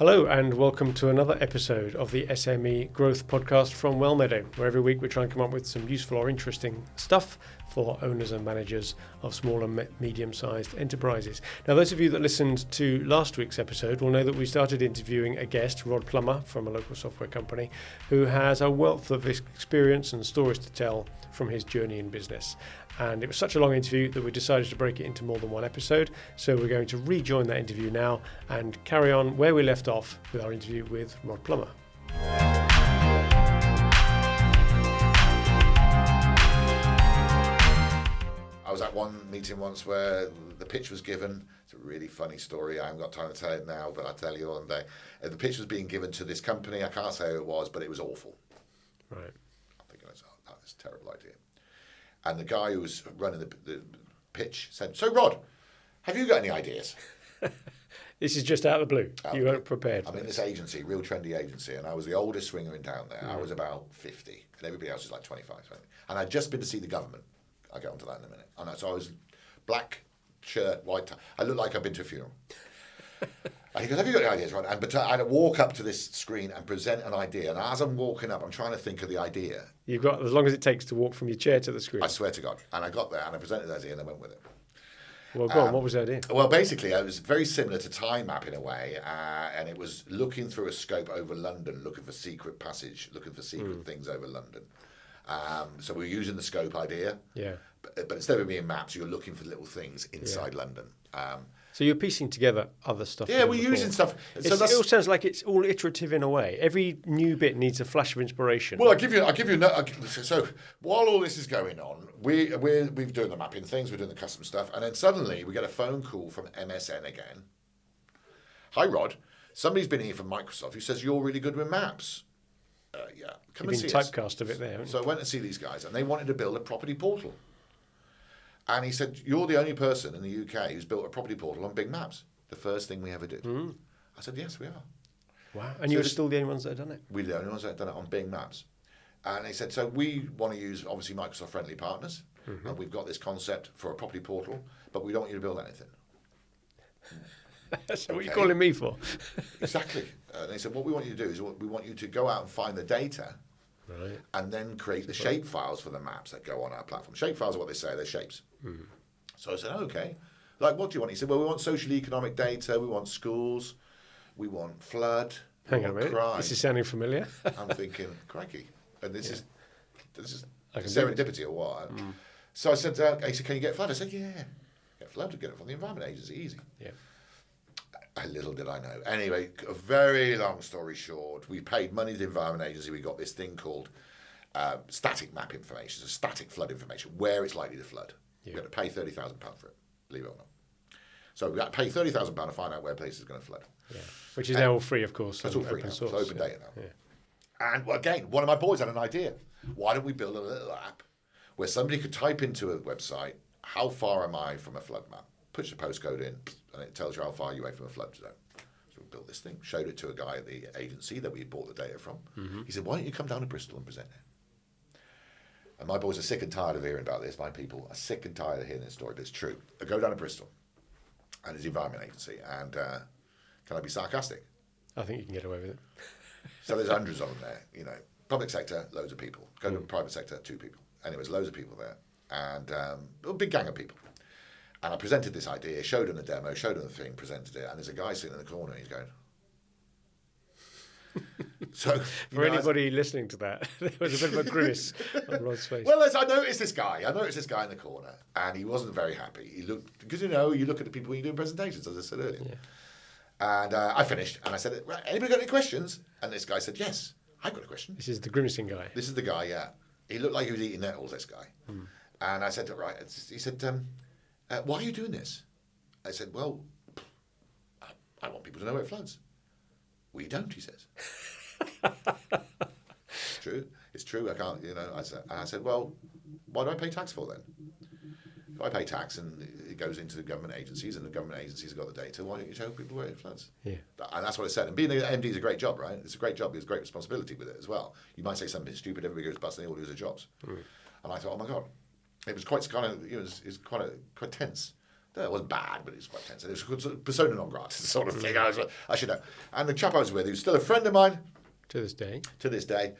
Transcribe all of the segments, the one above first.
Hello and welcome to another episode of the SME Growth Podcast from Wellmeadow, where every week we try and come up with some useful or interesting stuff for owners and managers of small and medium-sized enterprises. Now, those of you that listened to last week's episode will know that we started interviewing a guest, Rod Plummer, from a local software company, who has a wealth of experience and stories to tell from his journey in business. And it was such a long interview that we decided to break it into more than one episode. So we're going to rejoin that interview now and carry on where we left off with our interview with Rod Plummer. I was at one meeting once where the pitch was given. It's a really funny story. I haven't got time to tell it now, but I'll tell you one day. The pitch was being given to this company. I can't say who it was, but it was awful. Right. I'm thinking, that's a terrible idea. And the guy who was running the pitch said, "So, Rod, have you got any ideas?" This is just out of the blue. You weren't prepared. I'm in this agency, real trendy agency, and I was the oldest swinger in town there. I was about 50, and everybody else was like 25, 20. And I'd just been to see the government. I'll get onto that in a minute. So I was black shirt, white tie. I looked like I'd been to a funeral. And he goes, "Have you got any ideas, Rod?" But I'd walk up to this screen and present an idea. And as I'm walking up, I'm trying to think of the idea. You've got as long as it takes to walk from your chair to the screen. I swear to God. And I got there and I presented the idea and I went with it. Well, go on. What was the idea? Well, basically, it was very similar to time map in a way. And it was looking through a scope over London, looking for secret passage, looking for secret things over London. So we were using the scope idea. Yeah. But instead of being maps, you're looking for little things inside London. So you're piecing together other stuff. Yeah, we're using stuff. So it all sounds like it's all iterative in a way. Every new bit needs a flash of inspiration. Well, I'll give you. So while all this is going on, we're doing the mapping things, we're doing the custom stuff, and then suddenly we get a phone call from MSN again. "Hi, Rod. Somebody's been here from Microsoft who says you're really good with maps." Yeah, come and see us. You've been typecast a bit there. So I went to see these guys, and they wanted to build a property portal. And he said, "You're the only person in the UK who's built a property portal on Big Maps. The first thing we ever did." I said, "Yes, we are." Wow. And you're still the only ones that have done it? We're the only ones that have done it on Big Maps. And he said, "So we want to use, obviously, Microsoft-friendly partners. And we've got this concept for a property portal, but we don't want you to build anything." So what are you calling me for? Exactly. And he said, "What we want you to do is we want you to go out and find the data and then create the shape files for the maps that go on our platform." Shape files are what they say, they're shapes. So I said, "Okay. Like, what do you want?" He said, "Well, we want social economic data, we want schools, we want flood, Hang on a minute. crime." This is sounding familiar. I'm thinking, crikey. And this is I can serendipity or what? So I said, he said, "Can you get flood?" I said, "Yeah. Get flood, get it from the Environment Agency, easy." Yeah. Little did I know. Anyway, a very long story short, we paid money to the Environment Agency. We got this thing called static map information, so static flood information, where it's likely to flood. You've got to pay £30,000 for it, believe it or not. So we got to pay £30,000 to find out where a place is going to flood. Yeah. Which is now all free, of course. It's all free now. Source. It's open data now. Yeah. And again, one of my boys had an idea. Why don't we build a little app where somebody could type into a website, "How far am I from a flood map?" Push the postcode in, and it tells you how far you're away from a flood zone. So we built this thing, showed it to a guy at the agency that we bought the data from. He said, "Why don't you come down to Bristol and present it?" And my boys are sick and tired of hearing about this. My people are sick and tired of hearing this story, but it's true. I go down to Bristol, and it's the Environment Agency, and can I be sarcastic? I think you can get away with it. So there's hundreds of them there, Public sector, loads of people. Go to the private sector, 2 people. Anyways, loads of people there. And a big gang of people. And I presented this idea, showed him the demo, showed him the thing, presented it, and there's a guy sitting in the corner, and he's going... So for anybody listening to that, there was a bit of a grimace on Rod's face. Well, I noticed this guy in the corner, and he wasn't very happy. He looked, because you look at the people when you're doing presentations, as I said earlier. Yeah. And I finished, and I said, "Right, anybody got any questions?" And this guy said, "Yes, I've got a question." This is the grimacing guy. This is the guy, yeah. He looked like he was eating nettles, this guy. And I said, "Right." He said, "Why are you doing this?" I said, "Well, I want people to know where it floods." "We don't," he says. It's true. I can't, I said, "Well, why do I pay tax for then? If I pay tax and it goes into the government agencies and the government agencies have got the data, why don't you show people where it floods?" Yeah. And that's what I said. And being an MD is a great job, right? It's a great job. There's great responsibility with it as well. You might say something stupid, everybody goes bust, and they all lose their jobs. And I thought, oh my God. It was quite kind of, it was quite tense. It wasn't bad, but it was quite tense. It was sort of persona non grata sort of thing. I should know. And the chap I was with, who's still a friend of mine To this day.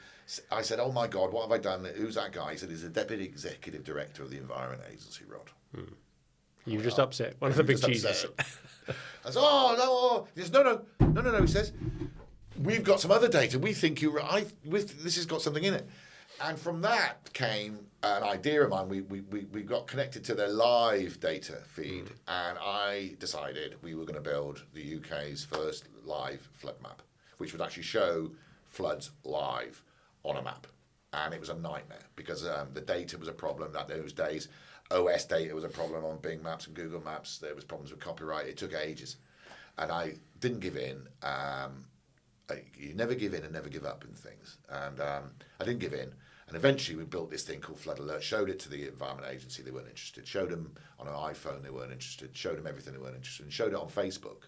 I said, "Oh my God, what have I done? Who's that guy?" He said, "He's the deputy executive director of the Environment Agency, Rod." You were just upset. One of the big cheeses. I said, "Oh no!" He says, "No." He says, "We've got some other data. We think this has got something in it." And from that came an idea of mine. We got connected to their live data feed, and I decided we were going to build the UK's first live flood map, which would actually show floods live on a map. And it was a nightmare because the data was a problem at those days. OS data was a problem on Bing Maps and Google Maps. There was problems with copyright. It took ages. And I didn't give in. You never give in and never give up in things. And I didn't give in. And eventually we built this thing called Flood Alert, showed it to the Environment Agency, they weren't interested, showed them on an iPhone, they weren't interested, showed them everything, they weren't interested, and showed it on Facebook.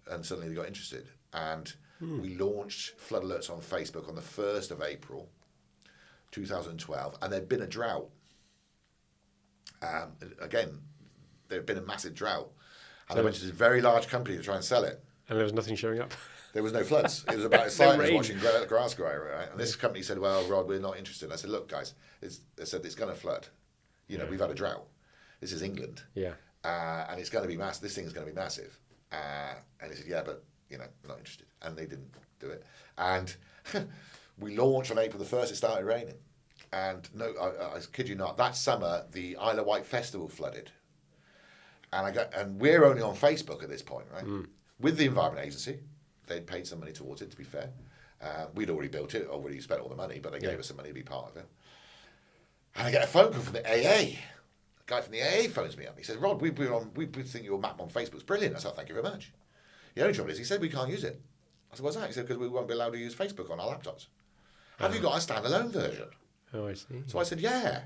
And suddenly they got interested. And we launched Flood Alerts on Facebook on the 1st of April, 2012, and there'd been a drought. Again, there'd been a massive drought. And I went to this very large company to try and sell it. And there was nothing showing up. There was no floods. It was about as silent as watching grass grow, right? And this company said, "Well, Rod, we're not interested." I said, "Look, guys," they said, "it's going to flood. We've had a drought. This is England. And it's going to be massive. This thing is going to be massive." And he said, "Yeah, but, we're not interested." And they didn't do it. And we launched on April the 1st. It started raining. And no, I kid you not, that summer, the Isle of Wight Festival flooded. And we're only on Facebook at this point, right? With the Environment Agency. They'd paid some money towards it, to be fair. We'd already built it, already spent all the money, but they gave us some money to be part of it. And I get a phone call from the AA. The guy from the AA phones me up. He says, "Rod, we think your map on Facebook's brilliant." I said, "Thank you very much." The only trouble is, he said, "We can't use it." I said, "What's that?" He said, "Because we won't be allowed to use Facebook on our laptops." Have you got a standalone version? Oh, I see. So I said, "Yeah."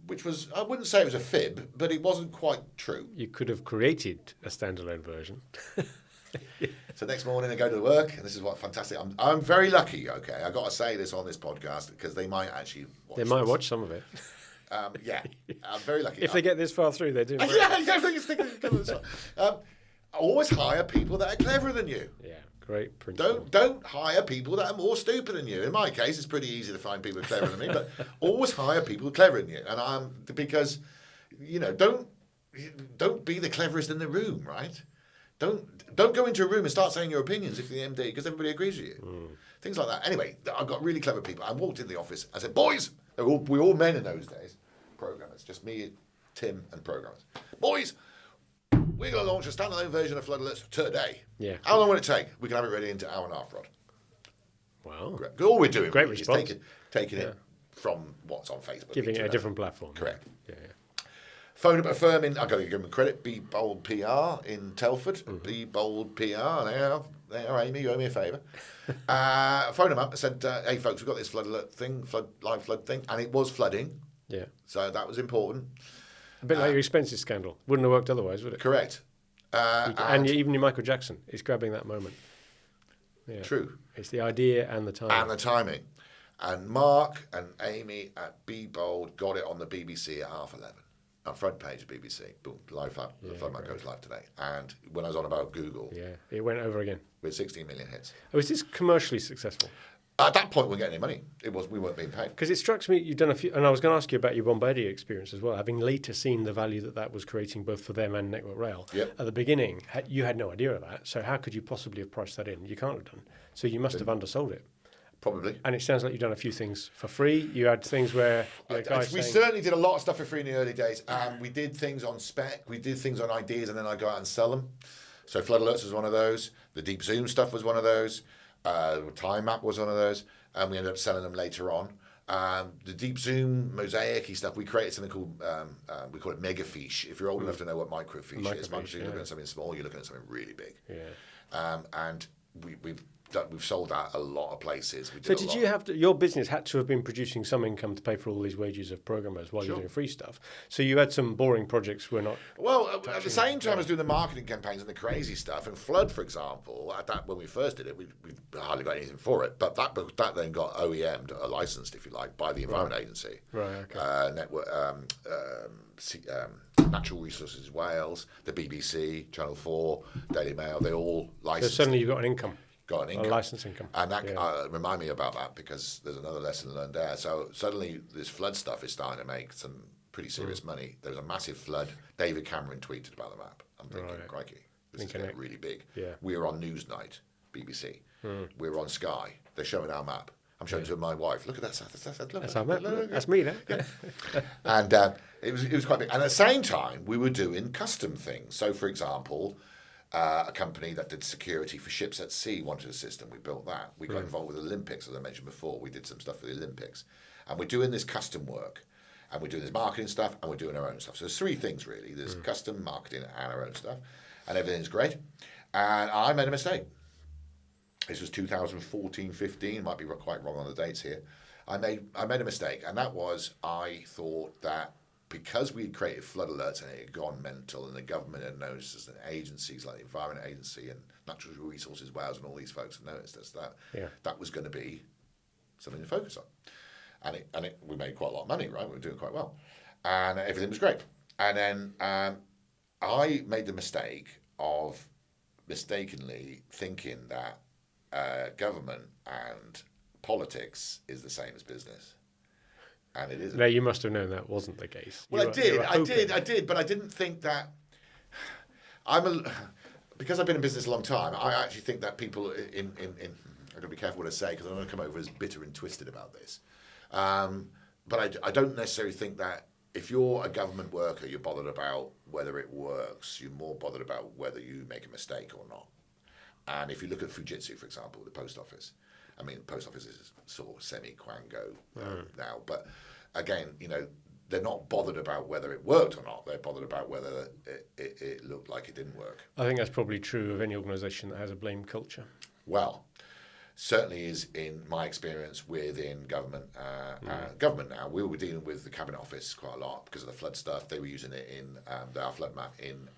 Which was, I wouldn't say it was a fib, but it wasn't quite true. You could have created a standalone version. So next morning I go to work, and this is what fantastic. I'm very lucky. Okay, I got to say this on this podcast because they might actually watch some of it. Yeah, I'm very lucky. If they get this far through, they're doing. Always hire people that are cleverer than you. Yeah, great principle. Don't hire people that are more stupid than you. In my case, it's pretty easy to find people cleverer than me, but always hire people cleverer than you. And because don't be the cleverest in the room, right? Don't go into a room and start saying your opinions if you're the MD because everybody agrees with you. Things like that. Anyway, I've got really clever people. I walked in the office. I said, "Boys," we were all men in those days, programmers, just me, Tim, and programmers. "Boys, we're going to launch a standalone version of Flood Alerts today. Yeah. How long will it take? We can have it ready into an hour and a half, Rod." Wow. Great. All we're doing Great is response. taking it from what's on Facebook. Giving it a different platform. Correct. Yeah. Phone up a firm I've got to give them credit, Be Bold PR in Telford. Be Bold PR. They are Amy, you owe me a favour. Phone them up and said, "Hey folks, we've got this flood alert thing, live flood thing," and it was flooding. Yeah. So that was important. A bit like your expenses scandal. Wouldn't have worked otherwise, would it? Correct. And even your Michael Jackson is grabbing that moment. Yeah. True. It's the idea and the timing. And Mark and Amy at Be Bold got it on the BBC at 11:30. On front page of BBC, boom, live up. The flood map goes live today. And when I was on about Google, it went over again with 16 million hits. Oh, is this commercially successful? At that point, we weren't getting any money. We weren't being paid. Because it strikes me you've done a few, and I was going to ask you about your Bombardier experience as well, having later seen the value that was creating both for them and Network Rail. Yep. At the beginning, you had no idea of that. So how could you possibly have priced that in? You can't have done. So you must have undersold it. Probably. And it sounds like you've done a few things for free. You had things where we certainly did a lot of stuff for free in the early days. We did things on spec. We did things on ideas, and then I'd go out and sell them. So Flood Alerts was one of those. The Deep Zoom stuff was one of those. Time Map was one of those. And we ended up selling them later on. The Deep Zoom, mosaic-y stuff, we created something called, we call it Megafiche. If you're old enough to know what microfiche is. You're looking at something small, you're looking at something really big. Yeah. And we've we've sold out a lot of places. So did you have to, your business had to have been producing some income to pay for all these wages of programmers while you're doing free stuff. So you had some boring projects we're not. Well, at the same time, I was doing the marketing campaigns and the crazy stuff. And Flood, for example, when we first did it, we hardly got anything for it. But that then got OEM'd, licensed, if you like, by the Environment Agency. Right. Okay. Network. Natural Resources Wales, the BBC, Channel 4, Daily Mail, they all licensed. So suddenly you've got an income. Got an income. A license income. And that remind me about that, because there's another lesson learned there. So suddenly this flood stuff is starting to make some pretty serious money. There was a massive flood. David Cameron tweeted about the map. I'm thinking, crikey, this is getting really big. Yeah. We were on Newsnight, BBC. We were on Sky. They're showing our map. I'm showing it to my wife. Look at that. That's our map. That's me, then. Yeah. And it was quite big. And at the same time, we were doing custom things. So, for example, a company that did security for ships at sea wanted a system. We built that. We got involved with the Olympics, as I mentioned before. We did some stuff for the Olympics. And we're doing this custom work. And we're doing this marketing stuff. And we're doing our own stuff. So there's three things, really. There's custom, marketing, and our own stuff. And everything's great. And I made a mistake. This was 2014, 15. Might be quite wrong on the dates here. I made a mistake. And that was, I thought that because we had created flood alerts and it had gone mental, and the government had noticed us, and agencies like the Environment Agency and Natural Resources Wales and all these folks had noticed us, that was going to be something to focus on. And we made quite a lot of money, right? We were doing quite well. And everything was great. And then I made the mistake of mistakenly thinking that government and politics is the same as business. And it isn't. No, you must have known that wasn't the case. Well, I did, but I didn't think that. Because I've been in business a long time, I actually think that people in I've got to be careful what I say, because I don't want to come over as bitter and twisted about this. But I don't necessarily think that if you're a government worker, you're bothered about whether it works. You're more bothered about whether you make a mistake or not. And if you look at Fujitsu, for example, the post office, I mean, the post office is sort of semi-quango now. But again, they're not bothered about whether it worked or not. They're bothered about whether it looked like it didn't work. I think that's probably true of any organisation that has a blame culture. Well, certainly is in my experience within government. Government now, we were dealing with the Cabinet Office quite a lot because of the flood stuff. They were using it in our flood map in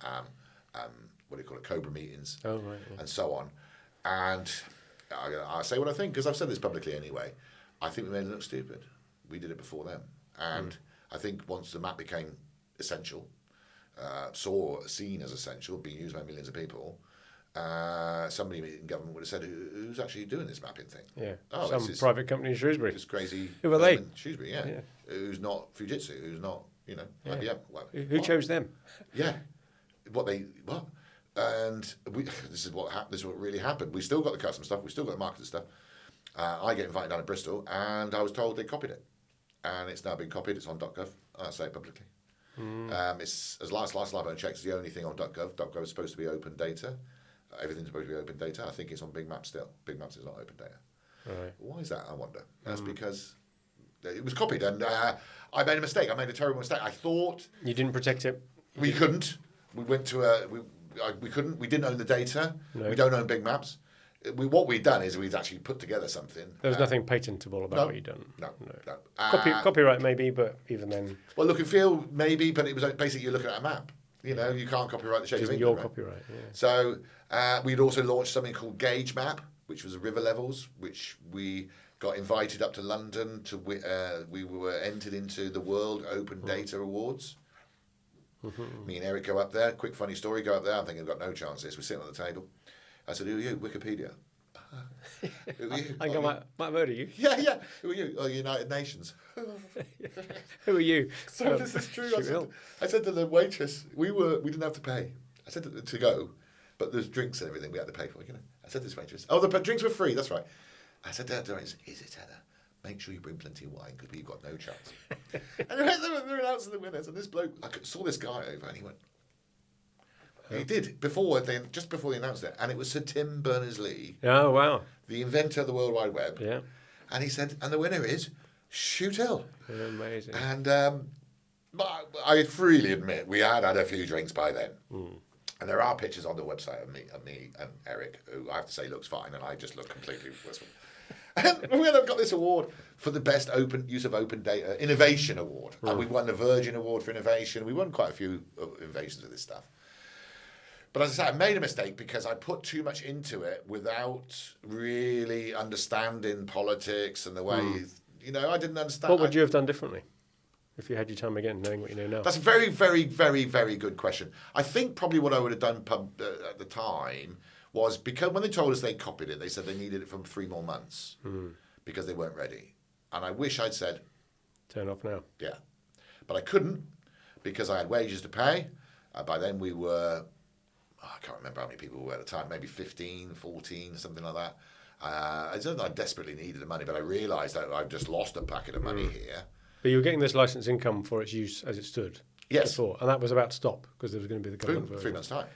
what do you call it, Cobra meetings, and so on. And I say what I think, because I've said this publicly anyway. I think we made it look stupid. We did it before them. And I think once the map became essential, seen as essential, being used by millions of people, somebody in government would have said, who's actually doing this mapping thing? Yeah. Some private company in Shrewsbury. This crazy. Who are they? Shrewsbury, yeah. Who's not Fujitsu, who's not, IBM. Well, who chose them? Yeah. What? And this is what really happened. We still got the custom stuff. We still got the marketing stuff. I get invited down to Bristol, and I was told they copied it, and it's now been copied. It's on .gov. I'll say it publicly. It's as last I've checked, it's the only thing on .gov. .gov is supposed to be open data. Everything's supposed to be open data. I think it's on Big Maps still. Big Maps is not open data. Right. Why is that? I wonder. That's because it was copied, and I made a mistake. I made a terrible mistake. I thought you didn't protect it. We couldn't. We went to we couldn't. We didn't own the data. No. We don't own Big Maps. What we'd done is we'd actually put together something. There was nothing patentable about what you'd done. No. Copyright maybe, but even then. Well, look and feel maybe, but it was basically you're looking at a map. You can't copyright the shape of England. Your copyright. Yeah. So we'd also launched something called Gauge Map, which was river levels, which we got invited up to London to. We were entered into the World Open Data Awards. Me and Eric go up there. Quick funny story. Go up there. I'm thinking I've got no chance of this. We're sitting on the table. I said, "Who are you? Wikipedia." Who are you? I think I might murder you. Yeah. Who are you? Oh, United Nations. Who are you? So this is true. I said to the waitress, we didn't have to pay. I said to go, but there's drinks and everything we had to pay for. I said to this waitress, the drinks were free. That's right. I said to her, "Is it, Heather? Make sure you bring plenty of wine because we've got no chance." And they're announcing the winners, and this bloke, I saw this guy over, and he went. He did just before they announced it, and it was Sir Tim Berners-Lee. Oh wow! The inventor of the World Wide Web. Yeah. And he said, and the winner is Shoothill. Amazing. And I freely admit we had a few drinks by then, And there are pictures on the website of me and Eric, who I have to say looks fine, and I just look completely wistful. And we got this award for the best use of open data innovation award, and we won the Virgin Award for innovation. We won quite a few innovations with this stuff. But as I said, I made a mistake because I put too much into it without really understanding politics and the way, I didn't understand. What would you have done differently if you had your time again, knowing what you know now? That's a very, very, very, very good question. I think probably what I would have done at the time was, because when they told us they copied it, they said they needed it for 3 more months because they weren't ready. And I wish I'd said, turn off now. Yeah. But I couldn't because I had wages to pay. By then we were, I can't remember how many people we were at the time, maybe 15, 14, something like that. I don't know, I desperately needed the money, but I realised that I've just lost a packet of money here. But you were getting this license income for its use as it stood before, and that was about to stop because there was going to be the government version. 3 months' time.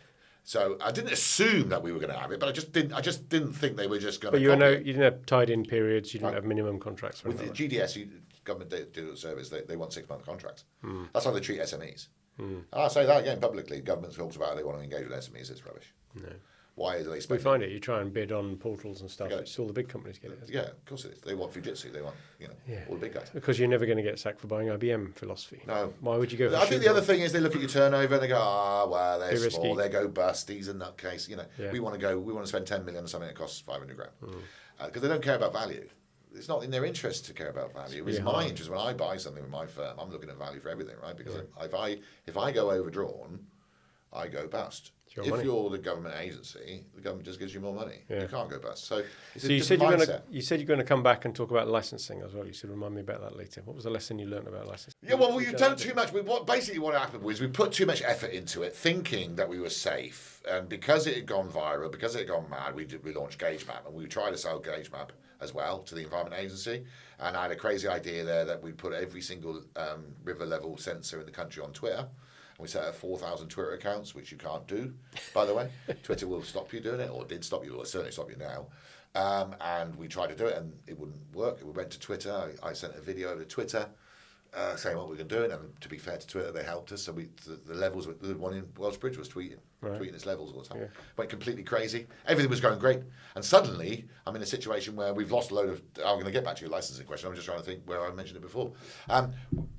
So I didn't assume that we were going to have it, but I just didn't think they were just going to. But you didn't have tied-in periods. You didn't have minimum contracts. With the GDS, government digital service, they want 6-month contracts. That's how they treat SMEs. And I'll say that again publicly. Government talks about how they want to engage with SMEs. It's rubbish. No. Why do they spend? We find it. You try and bid on portals and stuff. It's all the big companies get it. Yeah, of course it is. They want Fujitsu. They want all the big guys. Because you're never going to get sacked for buying IBM philosophy. No. Why would you go? I think the other thing is they look at your turnover and they go, well, they're Too small. risky. They go bust. He's a nutcase. We want to spend 10 million on something that costs 500 grand because they don't care about value. It's not in their interest to care about value. It's my interest. When I buy something with my firm, I'm looking at value for everything, right? Because if I go overdrawn, I go bust. If you're the government agency, the government just gives you more money. Yeah. You can't go bust. So it's you said you're going to come back and talk about licensing as well. You should remind me about that later. What was the lesson you learned about licensing? Yeah, well, you've done too much. Basically what happened was we put too much effort into it, thinking that we were safe. And because it had gone viral, because it had gone mad, we launched GaugeMap, and we tried to sell GaugeMap as well to the Environment Agency. And I had a crazy idea there that we'd put every single river level sensor in the country on Twitter. And we set up 4,000 Twitter accounts, which you can't do, by the way. Twitter will stop you doing it, or did stop you, or certainly stop you now. And we tried to do it, and it wouldn't work. We went to Twitter. I sent a video over to Twitter saying what we were doing. And to be fair to Twitter, they helped us. So the levels, the one in Welshbridge was tweeting its levels all the time. Yeah. Went completely crazy. Everything was going great. And suddenly, I'm in a situation where we've lost a load of... I'm going to get back to your licensing question. I'm just trying to think where I mentioned it before.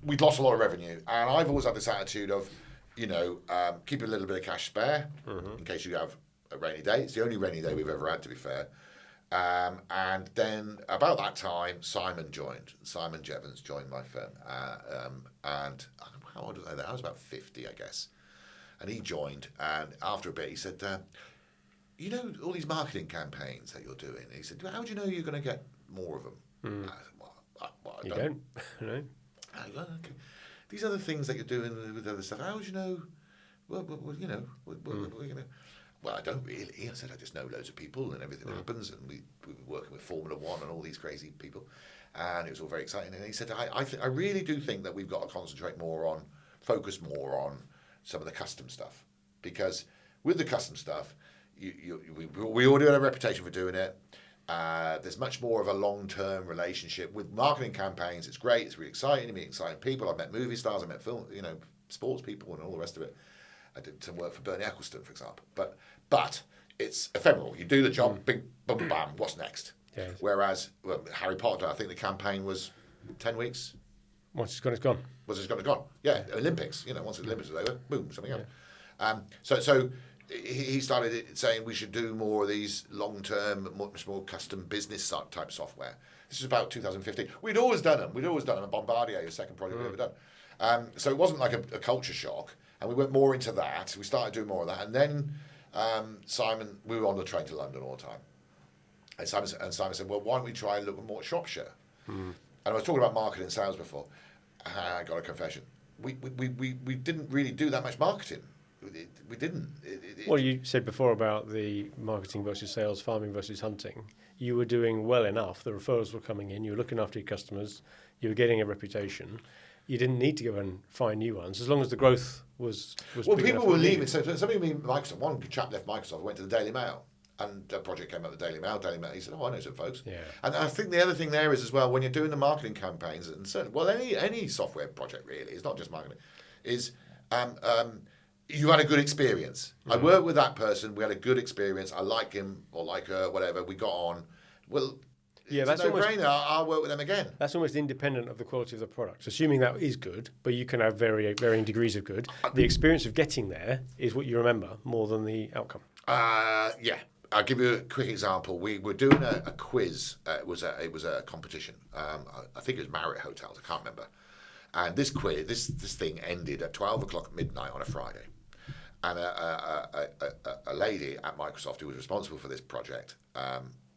We'd lost a lot of revenue. And I've always had this attitude of, keep a little bit of cash spare in case you have a rainy day. It's the only rainy day we've ever had, to be fair. And then about that time, Simon Jevons joined my firm. And how old was I then? I was about 50, I guess. And he joined. And after a bit, he said, all these marketing campaigns that you're doing. And he said, how do you know you're going to get more of them? I said, I don't. No. I go, okay. These other things that you're doing with other stuff, how do you know? Well, I don't really. I said, I just know loads of people and everything happens, and we were working with Formula One and all these crazy people, and it was all very exciting. And he said, I really do think that we've got to focus more on some of the custom stuff, because with the custom stuff, we already had a reputation for doing it. There's much more of a long-term relationship with marketing campaigns. It's great. It's really exciting. You meet exciting people. I've met movie stars. I've met film, sports people, and all the rest of it. I did some work for Bernie Ecclestone, for example. But it's ephemeral. You do the job, bing, boom, bam. What's next? Yes. Whereas Harry Potter, I think the campaign was 10 weeks. Once it's gone, it's gone. Once it's gone, it's gone. Yeah, Olympics. Once the Olympics is over, boom, something else. So he started saying we should do more of these long-term, much more custom business type software. This is about 2015. We'd always done them. And Bombardier, the second project we've ever done. So it wasn't like a culture shock. And we went more into that. We started doing more of that. And then Simon, we were on the train to London all the time. And Simon said, well, why don't we try and look more at Shropshire? And I was talking about marketing and sales before. I got a confession. We didn't really do that much marketing. We didn't. Well, you said before about the marketing versus sales, farming versus hunting. You were doing well enough. The referrals were coming in. You were looking after your customers. You were getting a reputation. You didn't need to go and find new ones as long as the growth was well, people were leaving. So somebody leaving Microsoft. One chap left Microsoft, went to the Daily Mail, and a project came up with the Daily Mail. He said, I know some folks. Yeah. And I think the other thing there is as well, when you're doing the marketing campaigns, and certainly, well, any software project really, it's not just marketing, is you had a good experience. I worked with that person. We had a good experience. I like him or like her, whatever. We got on. Well, Yeah, it's that's a almost, no-brainer. I'll work with them again. that's almost independent of the quality of the product. Assuming that is good, but you can have varying degrees of good. The experience of getting there is what you remember more than the outcome. Yeah. I'll give you a quick example. We were doing a quiz. It was a competition. I think it was Marriott Hotels. I can't remember. And this quiz, this thing ended at 12 o'clock midnight on a Friday. And a lady at Microsoft who was responsible for this project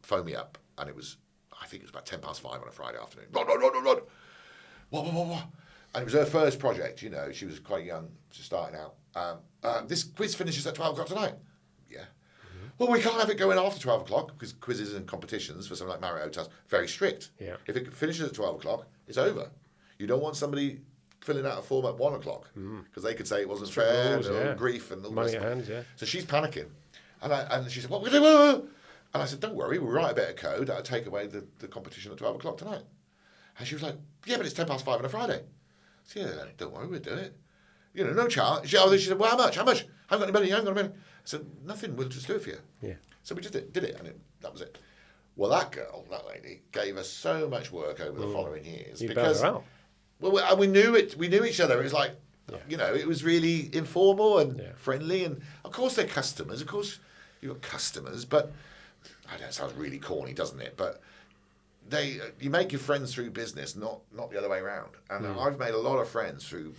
phoned me up, and I think it was about 5:10 on a Friday afternoon. Rod. What? And it was her first project. You know, she was quite young, just starting out. This quiz finishes at 12 o'clock tonight. Yeah. Well, we can't have it going after 12 o'clock because quizzes and competitions for something like Marriott Hotels very strict. Yeah. If it finishes at 12 o'clock, it's over. You don't want somebody filling out a form at 1 o'clock because they could say it wasn't fair, rules, grief and all Money this at hand, yeah. So she's panicking. And she said, what we do? And I said, don't worry, we'll write a bit of code that'll take away the competition at 12 o'clock tonight. And she was like, yeah, but it's 5:10 on a Friday. I said, yeah, don't worry, we'll do it. You know, no charge. She said, well, how much? I haven't got any money, I haven't got any money. I said, nothing, we'll just do it for you. Yeah. So we just did it, and that was it. Well, that lady, gave us so much work over the following years. You because bailed her out. Well, we knew each other. It was like, you know, it was really informal and friendly. And of course, they're customers. Of course, you've got customers. But I know it sounds really corny, doesn't it? But you make your friends through business, not the other way around. And I've made a lot of friends through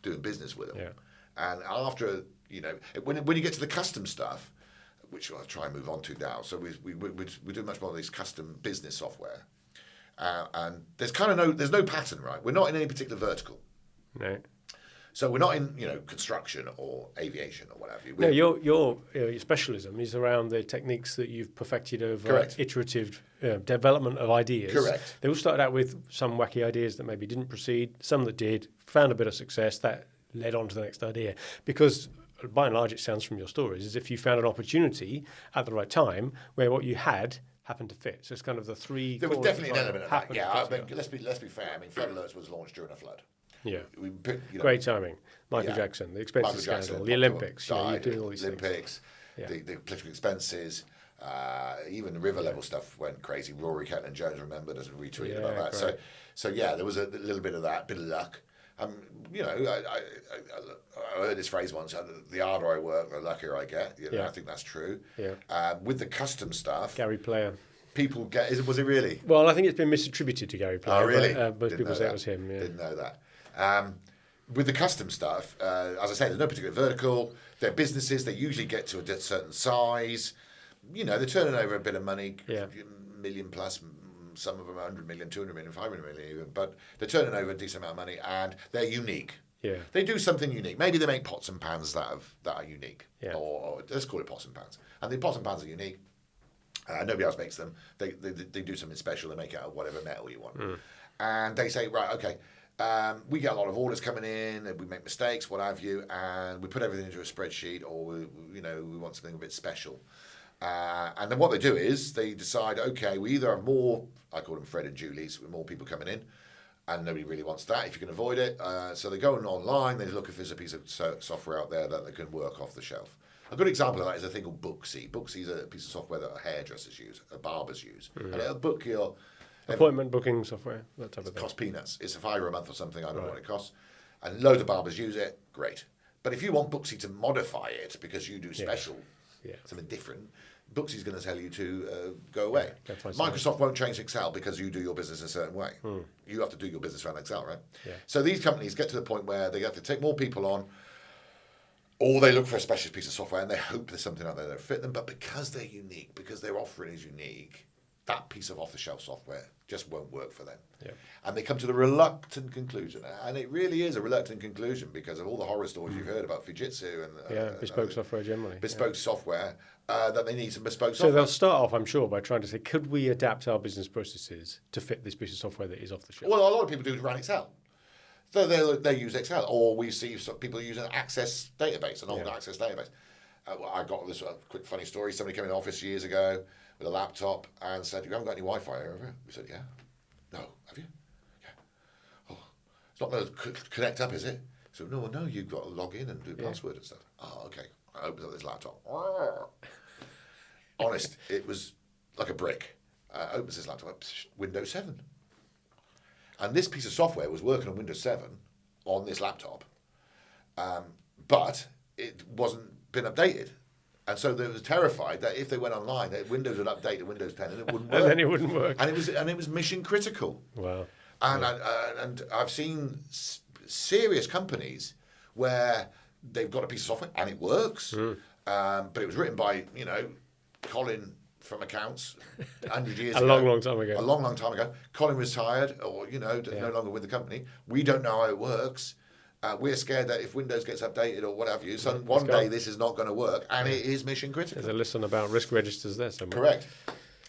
doing business with them. Yeah. And after, you know, when you get to the custom stuff, which I'll try and move on to now. So we do much more of these custom business software. And there's there's no pattern, right? We're not in any particular vertical. No. So we're not in, you know, construction or aviation or whatever. No, your specialism is around the techniques that you've perfected over iterative development of ideas. Correct. They all started out with some wacky ideas that maybe didn't proceed, some that did, found a bit of success, that led on to the next idea. Because by and large, it sounds from your stories as if you found an opportunity at the right time where what you had happened to fit. So it's kind of the three. There was definitely an element of that. Yeah, let's be fair. I mean, Flood Alerts was launched during a flood. Yeah, Great timing. Michael Jackson, the expenses scandal, the Olympics. You're doing all these Olympics, things. The political expenses, even the river level stuff went crazy. Rory Kelton-Jones, remember, doesn't retweet about that. Great. So there was a little bit of that, bit of luck. You know, I heard this phrase once: "The harder I work, the luckier I get." You know, I think that's true. Yeah. With the custom stuff, Gary Player. People was it really? Well, I think it's been misattributed to Gary Player. Oh, really? But people say it was him. Yeah. Didn't know that. With the custom stuff, as I say, there's no particular vertical. They're businesses. They usually get to a certain size. You know, they're turning over a bit of money, million plus. Some of them 100 million, 200 million, 500 million even. But they're turning over a decent amount of money, and they're unique. Yeah. They do something unique. Maybe they make pots and pans that are unique. Yeah. Or let's call it pots and pans. And the pots and pans are unique. Nobody else makes them. They do something special. They make it out of whatever metal you want. And they say, right, okay, we get a lot of orders coming in, and we make mistakes, what have you, and we put everything into a spreadsheet, or we want something a bit special. And then what they do is they decide, okay, we either have more, I call them Fred and Julie's, with more people coming in, and nobody really wants that if you can avoid it. So they go online, they look if there's a piece of software out there that they can work off the shelf. A good example of that is a thing called Booksy. Booksy is a piece of software that hairdressers use, barbers use. And it'll book your... Appointment booking software, that type of thing. It costs peanuts. It's $5 a month or something, I don't know what it costs. And loads of barbers use it, great. But if you want Booksy to modify it because you do special, something different, Booksy's going to tell you to go away. Microsoft won't change Excel because you do your business a certain way. You have to do your business around Excel, right? Yeah. So these companies get to the point where they have to take more people on, or they look for a specialist piece of software and they hope there's something out there that fit them. But because they're unique, because their offering is unique, that piece of off-the-shelf software just won't work for them. Yeah. And they come to the reluctant conclusion, and it really is a reluctant conclusion because of all the horror stories you've heard about Fujitsu and bespoke software generally. Bespoke software, that they need some bespoke software. So they'll start off, I'm sure, by trying to say, could we adapt our business processes to fit this piece of software that is off the shelf? Well, a lot of people do run Excel. They use Excel, or we see people use an Access database, an old Access database. I got this quick funny story. Somebody came in the office years ago with a laptop and said, "You haven't got any Wi-Fi over?" We said, "Yeah." "No, have you?" "Yeah." "Oh, it's not going to connect up, is it?" So, no, you've got to log in and do password and stuff. Oh, okay. I opened up this laptop. Honest, it was like a brick. Opens this laptop, Windows 7. And this piece of software was working on Windows 7 on this laptop, but it wasn't been updated. And so they was terrified that if they went online, that Windows would update to Windows 10 and it wouldn't work. And then it wouldn't work. And it was mission critical. Wow. And I've seen serious companies where they've got a piece of software and it works, but it was written by Colin from accounts 100 years ago. A long time ago. A long time ago. Colin retired, or no longer with the company. We don't know how it works. We're scared that if Windows gets updated or whatever, one day this is not going to work, and it is mission critical. There's a lesson about risk registers there somewhere. Correct.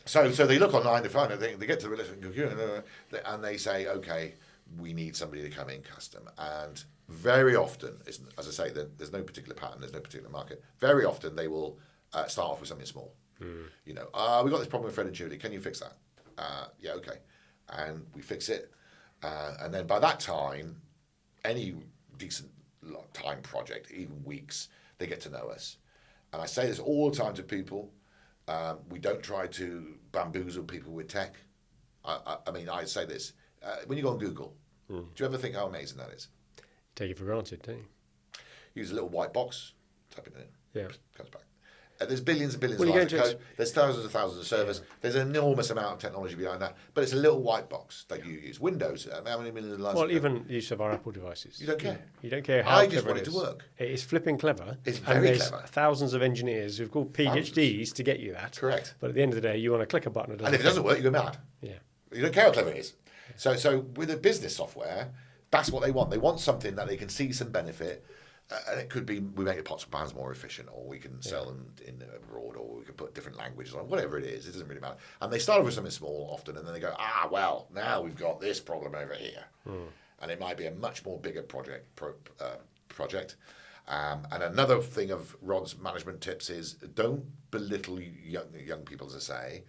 So they look online to find it. They get to the computer and they say, okay, we need somebody to come in custom. And very often, as I say, there's no particular pattern, there's no particular market. Very often they will start off with something small. We got this problem with Fred and Julie. Can you fix that? Yeah, okay. And we fix it. And then by that time, any decent time project, even weeks, they get to know us. And I say this all the time to people. We don't try to bamboozle people with tech. I mean, I say this. When you go on Google, do you ever think how amazing that is? Take it for granted, don't you? Use a little white box, type it in. Yeah. Comes back. There's billions and billions Well, of lines of code. There's thousands and thousands of servers. Yeah. There's an enormous amount of technology behind that. But it's a little white box that you use. Windows, how many millions of lines? Well, even use of our Apple devices. You don't care. You don't care how I just want it to work. It is flipping clever. It's very clever. Thousands of engineers who've got PhDs to get you that. Correct. But at the end of the day, you want to click a button. And if it doesn't work, you go mad. Yeah. You don't care how clever it is. So with a business software, that's what they want. They want something that they can see some benefit. And it could be we make the pots and pans more efficient, or we can sell them in abroad, or we can put different languages on, whatever it is. It doesn't really matter. And they start with something small often, and then they go, well, now we've got this problem over here. And it might be a much more bigger project. And another thing of Rod's management tips is don't belittle young people, as I say.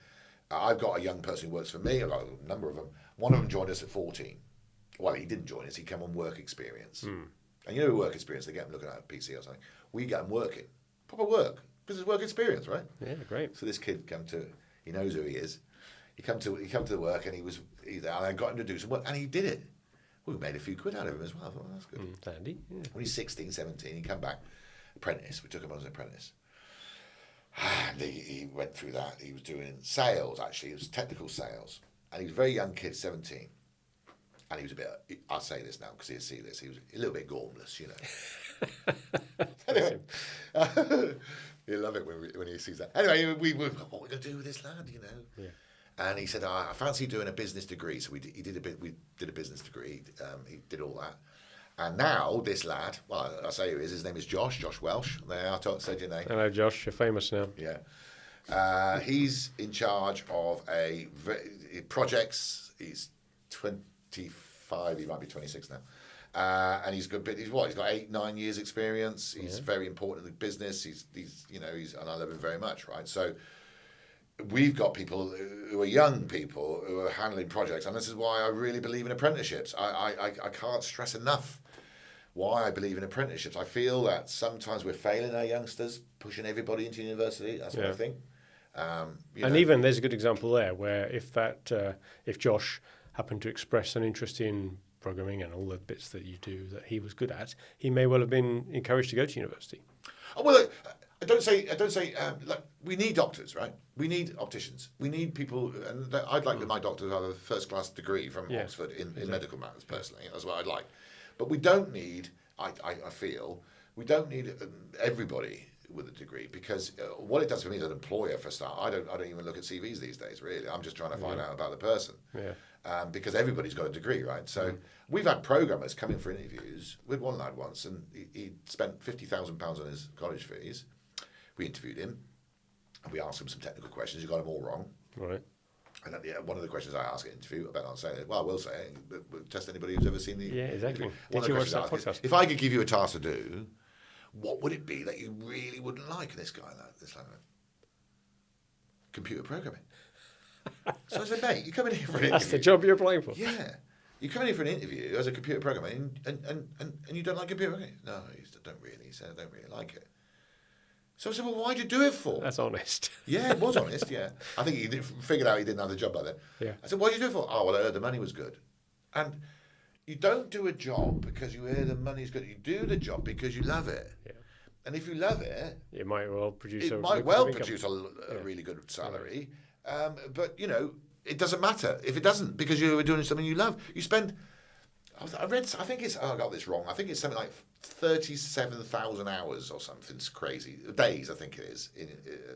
I've got a young person who works for me. I've got a number of them. One of them joined us at 14. Well, he didn't join us. He came on work experience. And work experience, they get them looking at a PC or something. We get them working. Proper work. Because it's work experience, right? Yeah, great. So this kid he knows who he is. He come to the work and and I got him to do some work and he did it. We made a few quid out of him as well. I thought, that's good. Dandy. Yeah. When he's 16, 17, he came back. Apprentice. We took him on as an apprentice. And he went through that. He was doing sales, actually. It was technical sales. And he was a very young kid, 17. And he was a bit, I'll say this now because he'll see this, he was a little bit gormless, Anyway, he'll love it when he sees that. Anyway, what are we going to do with this lad, Yeah. And he said, I fancy doing a business degree. So we did a business degree. He did all that. And now this lad, well, I'll say who he is. His name is Josh Welsh. There, I said your name. Hello, Josh. You're famous now. Yeah. He's in charge of projects. He's 25, he might be 26 now. And he's got 8-9 years experience. He's very important in the business. He's and I love him very much, right? So we've got people who are young people who are handling projects, and this is why I really believe in apprenticeships. I can't stress enough why I believe in apprenticeships. I feel that sometimes we're failing our youngsters, pushing everybody into university. That's what I think. Even there's a good example there where if Josh happened to express an interest in programming and all the bits that you do that he was good at, he may well have been encouraged to go to university. Oh, well, I don't say. We need doctors, right? We need opticians. We need people, and I'd like my doctor to have a first-class degree from Oxford in medical matters. Personally, that's what I'd like. But we don't need. I feel we don't need everybody with a degree, because what it does for me as an employer, for a start, I don't even look at CVs these days. Really, I'm just trying to find out about the person. Because everybody's got a degree, right? So we've had programmers come in for interviews. We had one lad once, and he spent £50,000 on his college fees. We interviewed him, and we asked him some technical questions. He got them all wrong. Right. And one of the questions I asked in an interview, I bet I'll say it. Well, I will say it. But test anybody who's ever seen the. Yeah, exactly. Did you watch that podcast? If I could give you a task to do, what would it be that you really wouldn't like? And this lad, computer programming. So I said, mate, you're coming here for an interview. That's the job you're applying for. Yeah. You come in here for an interview as a computer programmer, and you don't like computer programming? No, I don't really. He said, I don't really like it. So I said, well, why'd you do it for? That's honest. Yeah, it was honest, yeah. I think he figured out he didn't have the job by then. Yeah. I said, why'd you do it for? Oh, well, I heard the money was good. And you don't do a job because you hear the money's good. You do the job because you love it. Yeah. And if you love it, it might well produce a really good salary. Yeah. But, you know, it doesn't matter if it doesn't, because you're doing something you love. You spend, I got this wrong. I think it's something like 37,000 hours or something. It's crazy. Days, I think it is,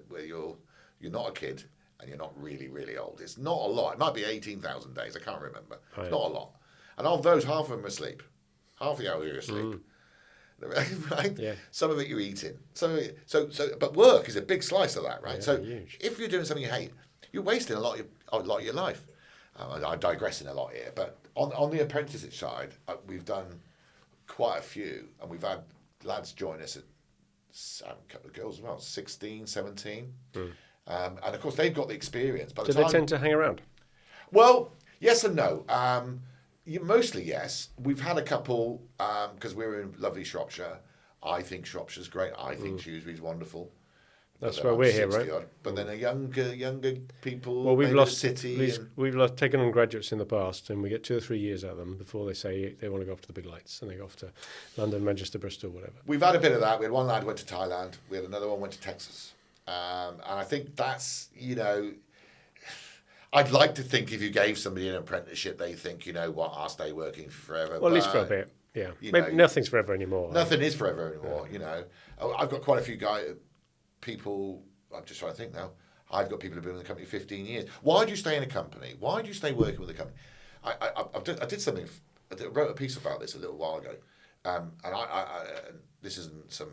where you're not a kid and you're not really, really old. It's not a lot. It might be 18,000 days. I can't remember. Right. It's not a lot. And of those, half of them are asleep. Half the hours you're asleep. Right? Yeah. Some of it you're eating. But work is a big slice of that, right? Yeah, so huge. If you're doing something you hate, you're wasting a lot of your life. I'm digressing a lot here, but on the apprenticeship side, we've done quite a few, and we've had lads join us a couple of girls as well, 16, 17. And of course, they've got the experience. Do they tend to hang around? Well, yes and no. Mostly yes. We've had a couple, because we're in lovely Shropshire. I think Shropshire's great. I think Shrewsbury's wonderful. That's why we're here, right? Odd. But then younger people. Well, we've taken on graduates in the past, and we get 2 or 3 years out of them before they say they want to go off to the big lights, and they go off to London, Manchester, Bristol, whatever. We've had a bit of that. We had one lad who went to Thailand. We had another one went to Texas, and I think that's, you know, I'd like to think if you gave somebody an apprenticeship, they think, you know what, I'll stay working forever. Well, at least for a bit, yeah. Maybe nothing's forever anymore. Nothing is forever anymore. You know, I've got quite a few people, I'm just trying to think now, I've got people who've been in the company 15 years. Why do you stay in a company? Why do you stay working with a company? I did something, I wrote a piece about this a little while ago, and this isn't some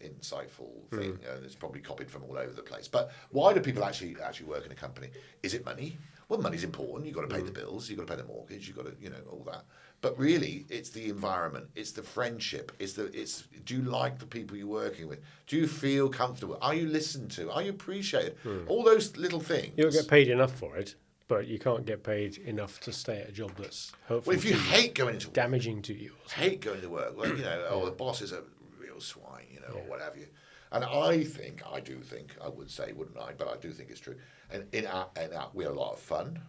insightful thing, it's probably copied from all over the place, but why do people actually work in a company? Is it money? Well, money's important. You've got to pay the bills, you've got to pay the mortgage, you've got to, you know, all that. But really, it's the environment, it's the friendship, do you like the people you're working with? Do you feel comfortable? Are you listened to? Are you appreciated? All those little things. You don't get paid enough for it, but you can't get paid enough to stay at a job that's hopefully if you hate going into work, damaging to you. Hate going to work, well, you know, the boss is a real swine, you know, or what have you. And I do think, I would say, wouldn't I? But I do think it's true. And in our we had a lot of fun.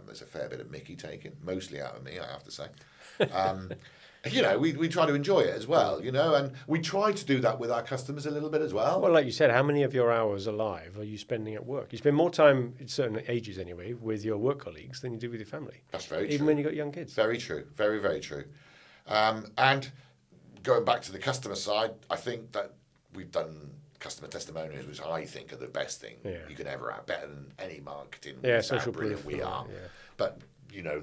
There's a fair bit of Mickey taken, mostly out of me, I have to say. You know, we try to enjoy it as well, you know, and we try to do that with our customers a little bit as well. Well, like you said, how many of your hours alive are you spending at work? You spend more time, at certain ages anyway, with your work colleagues than you do with your family. That's very true. Even when you've got young kids. Very true. Very, very true. And going back to the customer side, I think that we've done customer testimonials, which I think are the best thing you can ever have, better than any marketing. Yeah, social proof. We are. Yeah. But, you know,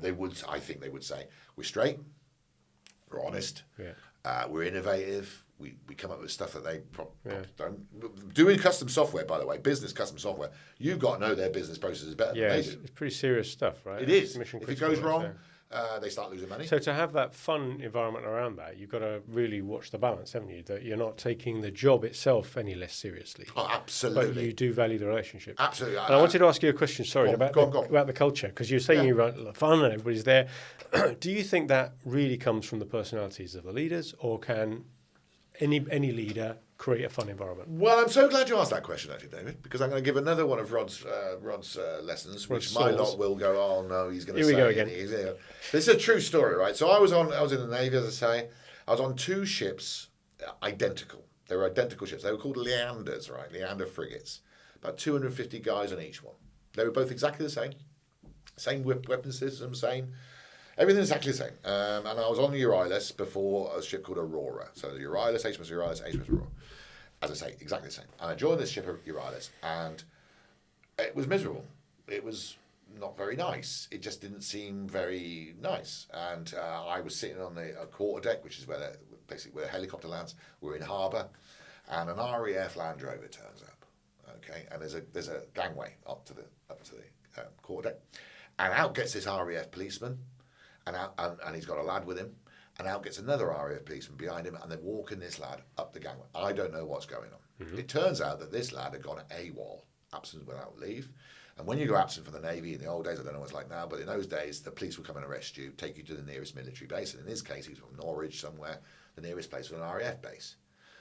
I think they would say, we're straight, we're honest, we're innovative, we come up with stuff that they don't. Doing custom software, by the way, business custom software, you've got to know their business processes better than they do. It's pretty serious stuff, right? It is. If it goes wrong, they start losing money. So to have that fun environment around that, you've got to really watch the balance, haven't you? That you're not taking the job itself any less seriously. Oh, absolutely. But you do value the relationship. Absolutely. And I wanted to ask you a question, about the culture, because you're saying you run fun and everybody's there. Do you think that really comes from the personalities of the leaders, or can any leader create a fun environment? Well, I'm so glad you asked that question, actually, David, because I'm going to give another one of Rod's lessons, which my lot will go, oh no, he's going to say. Here we go again. This is a true story, right? So I was in the Navy, as I say. I was on 2 ships, identical. They were identical ships. They were called Leanders, right? Leander frigates. About 250 guys on each one. They were both exactly the same. Same weapon system, everything exactly the same. And I was on the Euryalus before a ship called Aurora. So the Euryalus, HMS Euryalus, HMS Aurora. As I say, exactly the same. And I joined this ship, Euryalus, and it was miserable. It was not very nice. It just didn't seem very nice. And I was sitting on the quarterdeck, which is where the helicopter lands. We're in harbour, and an RAF Land Rover turns up. Okay, and there's a gangway up to the quarterdeck, and out gets this RAF policeman. And he's got a lad with him, and out gets another RAF policeman behind him, and they're walking this lad up the gangway. I don't know what's going on. It turns out that this lad had gone AWOL, absence without leave. And when you go absent from the Navy, in the old days, I don't know what it's like now, but in those days, the police would come and arrest you, take you to the nearest military base. And in his case, he was from Norwich somewhere. The nearest place was an RAF base.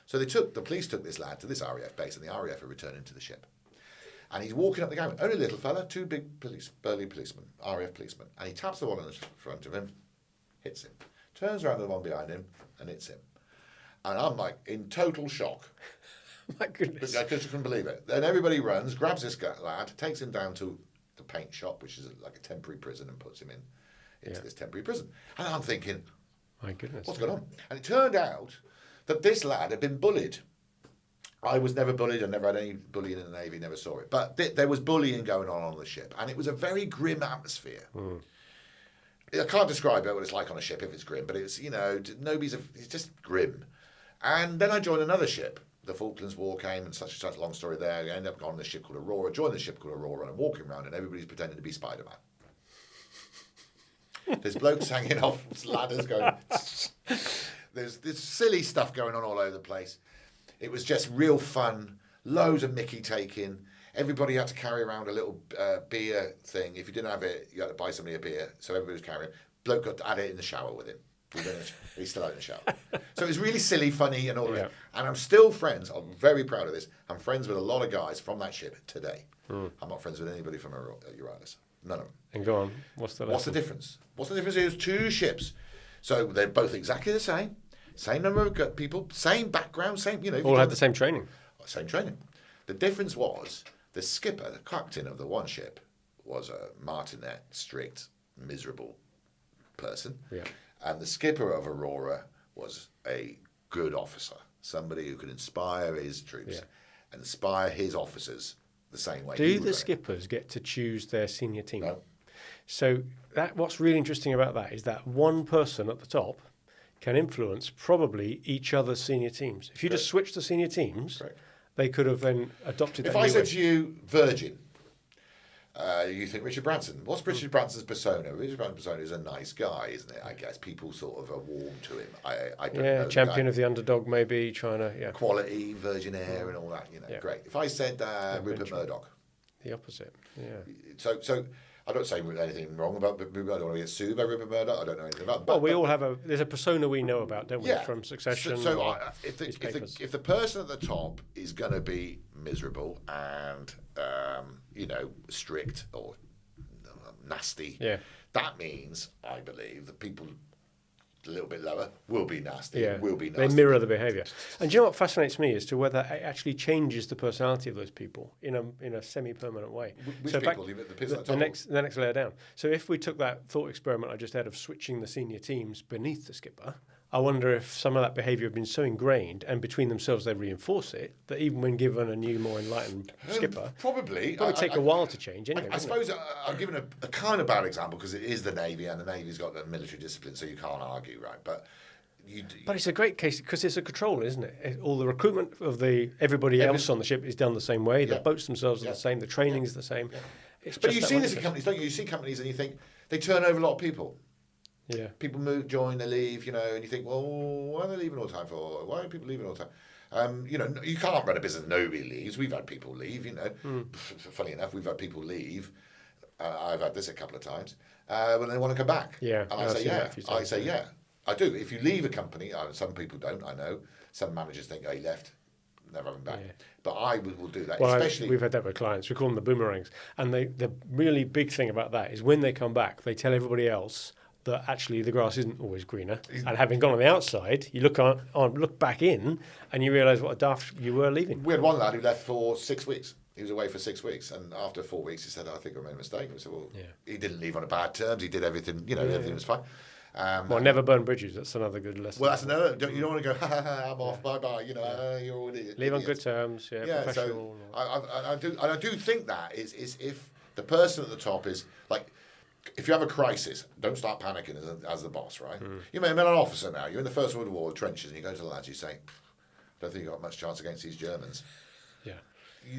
So the police took this lad to this RAF base, and the RAF are returning to the ship. And he's walking up the gangway, only a little fella, two big burly policemen, RAF policemen. And he taps the one in front of him, hits him, turns around to the one behind him, and hits him. And I'm like in total shock. My goodness. I just couldn't believe it. Then everybody runs, grabs this lad, takes him down to the paint shop, which is like a temporary prison, and puts him into this temporary prison. And I'm thinking, my goodness, what's going on? And it turned out that this lad had been bullied. I was never bullied. I never had any bullying in the Navy, never saw it. But there was bullying going on the ship. And it was a very grim atmosphere. Mm. I can't describe what it's like on a ship if it's grim, but it's, it's just grim. And then I joined another ship. The Falklands War came, and such a long story there. I ended up on this ship called Aurora, joined the ship called Aurora, and I'm walking around, and everybody's pretending to be Spider-Man. There's blokes hanging off ladders going... There's this silly stuff going on all over the place. It was just real fun, loads of mickey taking. Everybody had to carry around a little beer thing. If you didn't have it, you had to buy somebody a beer. So everybody was carrying. Bloke got to add it in the shower with him. He's still out in the shower. So it was really silly, funny, and all that. And I'm still friends. I'm very proud of this. I'm friends with a lot of guys from that ship today. Mm. I'm not friends with anybody from Uranus. None of them. And go on. What's the difference? What's the difference? There's two ships. So they're both exactly the same. Same number of people, same background, same, all had the same training. Same training. The difference was the skipper, the captain of the one ship, was a martinet, strict, miserable person. Yeah. And the skipper of Aurora was a good officer, somebody who could inspire his troops and inspire his officers the same way. Do the skippers get to choose their senior team? No. So what's really interesting about that is that one person at the top can influence probably each other's senior teams. If you just switch the senior teams, they could have then adopted that. If I said to you, Virgin, you think Richard Branson. What's Richard Branson's persona? Richard Branson's persona is a nice guy, isn't it? I guess people sort of are warm to him. I don't know champion of the underdog, maybe trying to quality, Virgin Air, and all that. Great. If I said Rupert Murdoch, the opposite. Yeah. So I don't say anything wrong about Rupert Murdoch. I don't want to get sued by Rupert Murdoch. I don't know anything about. Well, we all have there's a persona we know about, don't we? From Succession. So if the person at the top is going to be miserable and strict or nasty, that means I believe that people a little bit lower will be nasty. Will be nasty. They mirror the behaviour. And do you know what fascinates me as to whether it actually changes the personality of those people in a semi-permanent way. Which so people? The next layer down. So if we took that thought experiment I just had of switching the senior teams beneath the skipper, I wonder if some of that behaviour had been so ingrained and between themselves they reinforce it that even when given a new, more enlightened skipper, probably take a while to change anyway. I suppose I'm giving a kind of bad example because it is the Navy and the Navy's got the military discipline, so you can't argue, right? But it's a great case because it's a control, isn't it? All the recruitment of everybody else on the ship is done the same way. The boats themselves are the same. The training is the same. Yeah. But you see this in companies, don't you? You see companies and you think they turn over a lot of people. Yeah. People move, join, they leave, and you think, well, why are they leaving all the time for? Why are people leaving all the time? You can't run a business nobody leaves. We've had people leave, Funny enough, we've had people leave. I've had this a couple of times. When they want to come back. Yeah. And I say, yeah. I do. If you leave a company, some people don't, I know. Some managers think, he left. Never have him back. Yeah. But I will do that. Well, we've had that with clients. We call them the boomerangs. And the really big thing about that is when they come back, they tell everybody else that actually the grass isn't always greener. And having gone on the outside, you look back in and you realise what a daft you were leaving. We had one lad who left for 6 weeks. He was away for 6 weeks. And after 4 weeks, he said, I think I made a mistake. We said, he didn't leave on bad terms. He did everything, everything was fine. Never burn bridges. That's another good lesson. Well, that's another. You don't want to go, I'm off, bye-bye, you're all idiots. Leave on good terms, professional. So I do think that is if the person at the top is, like, if you have a crisis, don't start panicking as the boss, right? Mm. You may have been an officer now. You're in the First World War, the trenches, and you go to the lads, you say, I don't think you've got much chance against these Germans. Yeah.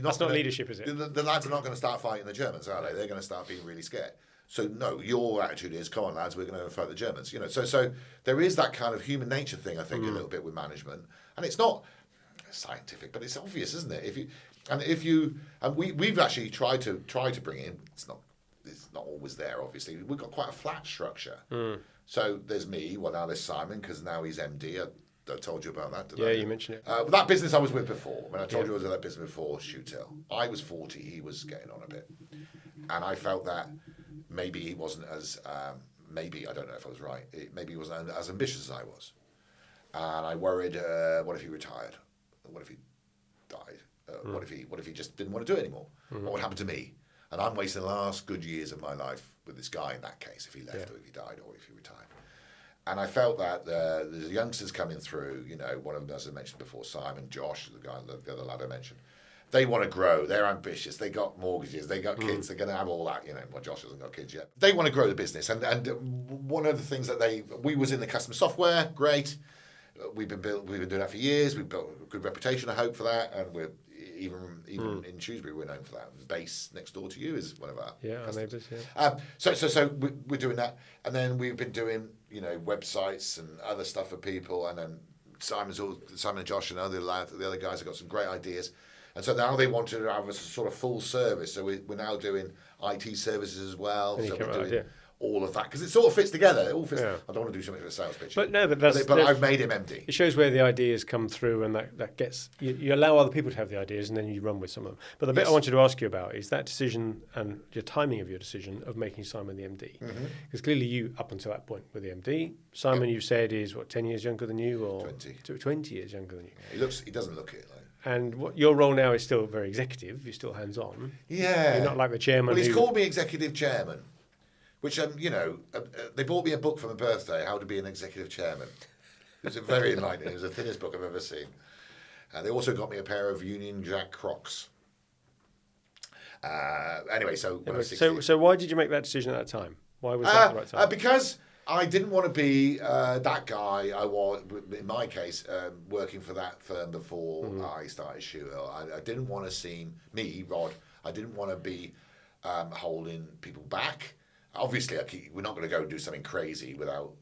That's not leadership, is it? The lads are not going to start fighting the Germans, are they? They're going to start being really scared. So, no, your attitude is, come on, lads, we're going to fight the Germans. So there is that kind of human nature thing, I think, a little bit with management. And it's not... scientific, but it's obvious, isn't it? We've actually tried to bring in. It's not always there. Obviously, we've got quite a flat structure. So there's me. Well, now there's Simon because now he's MD. I told you about that, didn't I? Yeah, you mentioned it. That business I was with before. When I told you I was in that business before, Shoothill. I was 40. He was getting on a bit, and I felt that maybe he wasn't as maybe I don't know if I was right. Maybe he wasn't as ambitious as I was, and I worried. What if he retired? What if he died? What if he just didn't want to do it anymore? What would happen to me? And I'm wasting the last good years of my life with this guy in that case, if he left or if he died or if he retired. And I felt that there's youngsters coming through, one of them, as I mentioned before, Simon, Josh, the other lad I mentioned. They want to grow. They're ambitious. They got mortgages. They got kids. They're going to have all that. Well, Josh hasn't got kids yet. They want to grow the business. And one of the things that we was in the custom software, great. We've been doing that for years. We've built a good reputation, I hope, for that. And we're even in Shrewsbury, we're known for that. The base next door to you is one of our neighbours. So we're doing that, and then we've been doing websites and other stuff for people, and then Simon and Josh and the other guys have got some great ideas, and so now they want to have a sort of full service. So we're now doing IT services as well. And so we're doing all of that because it sort of fits together. It all fits. I don't want to do so much of a sales pitch. But no, but I've made him MD. It shows where the ideas come through, and that gets you allow other people to have the ideas, and then you run with some of them. But the bit I wanted to ask you about is that decision and your timing of your decision of making Simon the MD, because clearly you up until that point were the MD. Simon, you said, is 10 years younger than you, or 20 years younger than you. He doesn't look it. And your role now is still very executive. You're still hands on. Yeah, you're not like the chairman. Well, he's called me executive chairman. Which, they bought me a book for my birthday, How to Be an Executive Chairman. It was very enlightening. It was the thinnest book I've ever seen. They also got me a pair of Union Jack Crocs. Anyway, so when I was 16. So why did you make that decision at that time? Why was that the right time? Because I didn't want to be that guy I was, in my case, working for that firm before I started Shoothill. I didn't want to seem, me, Rod, I didn't want to be holding people back. Obviously, we're not going to go and do something crazy without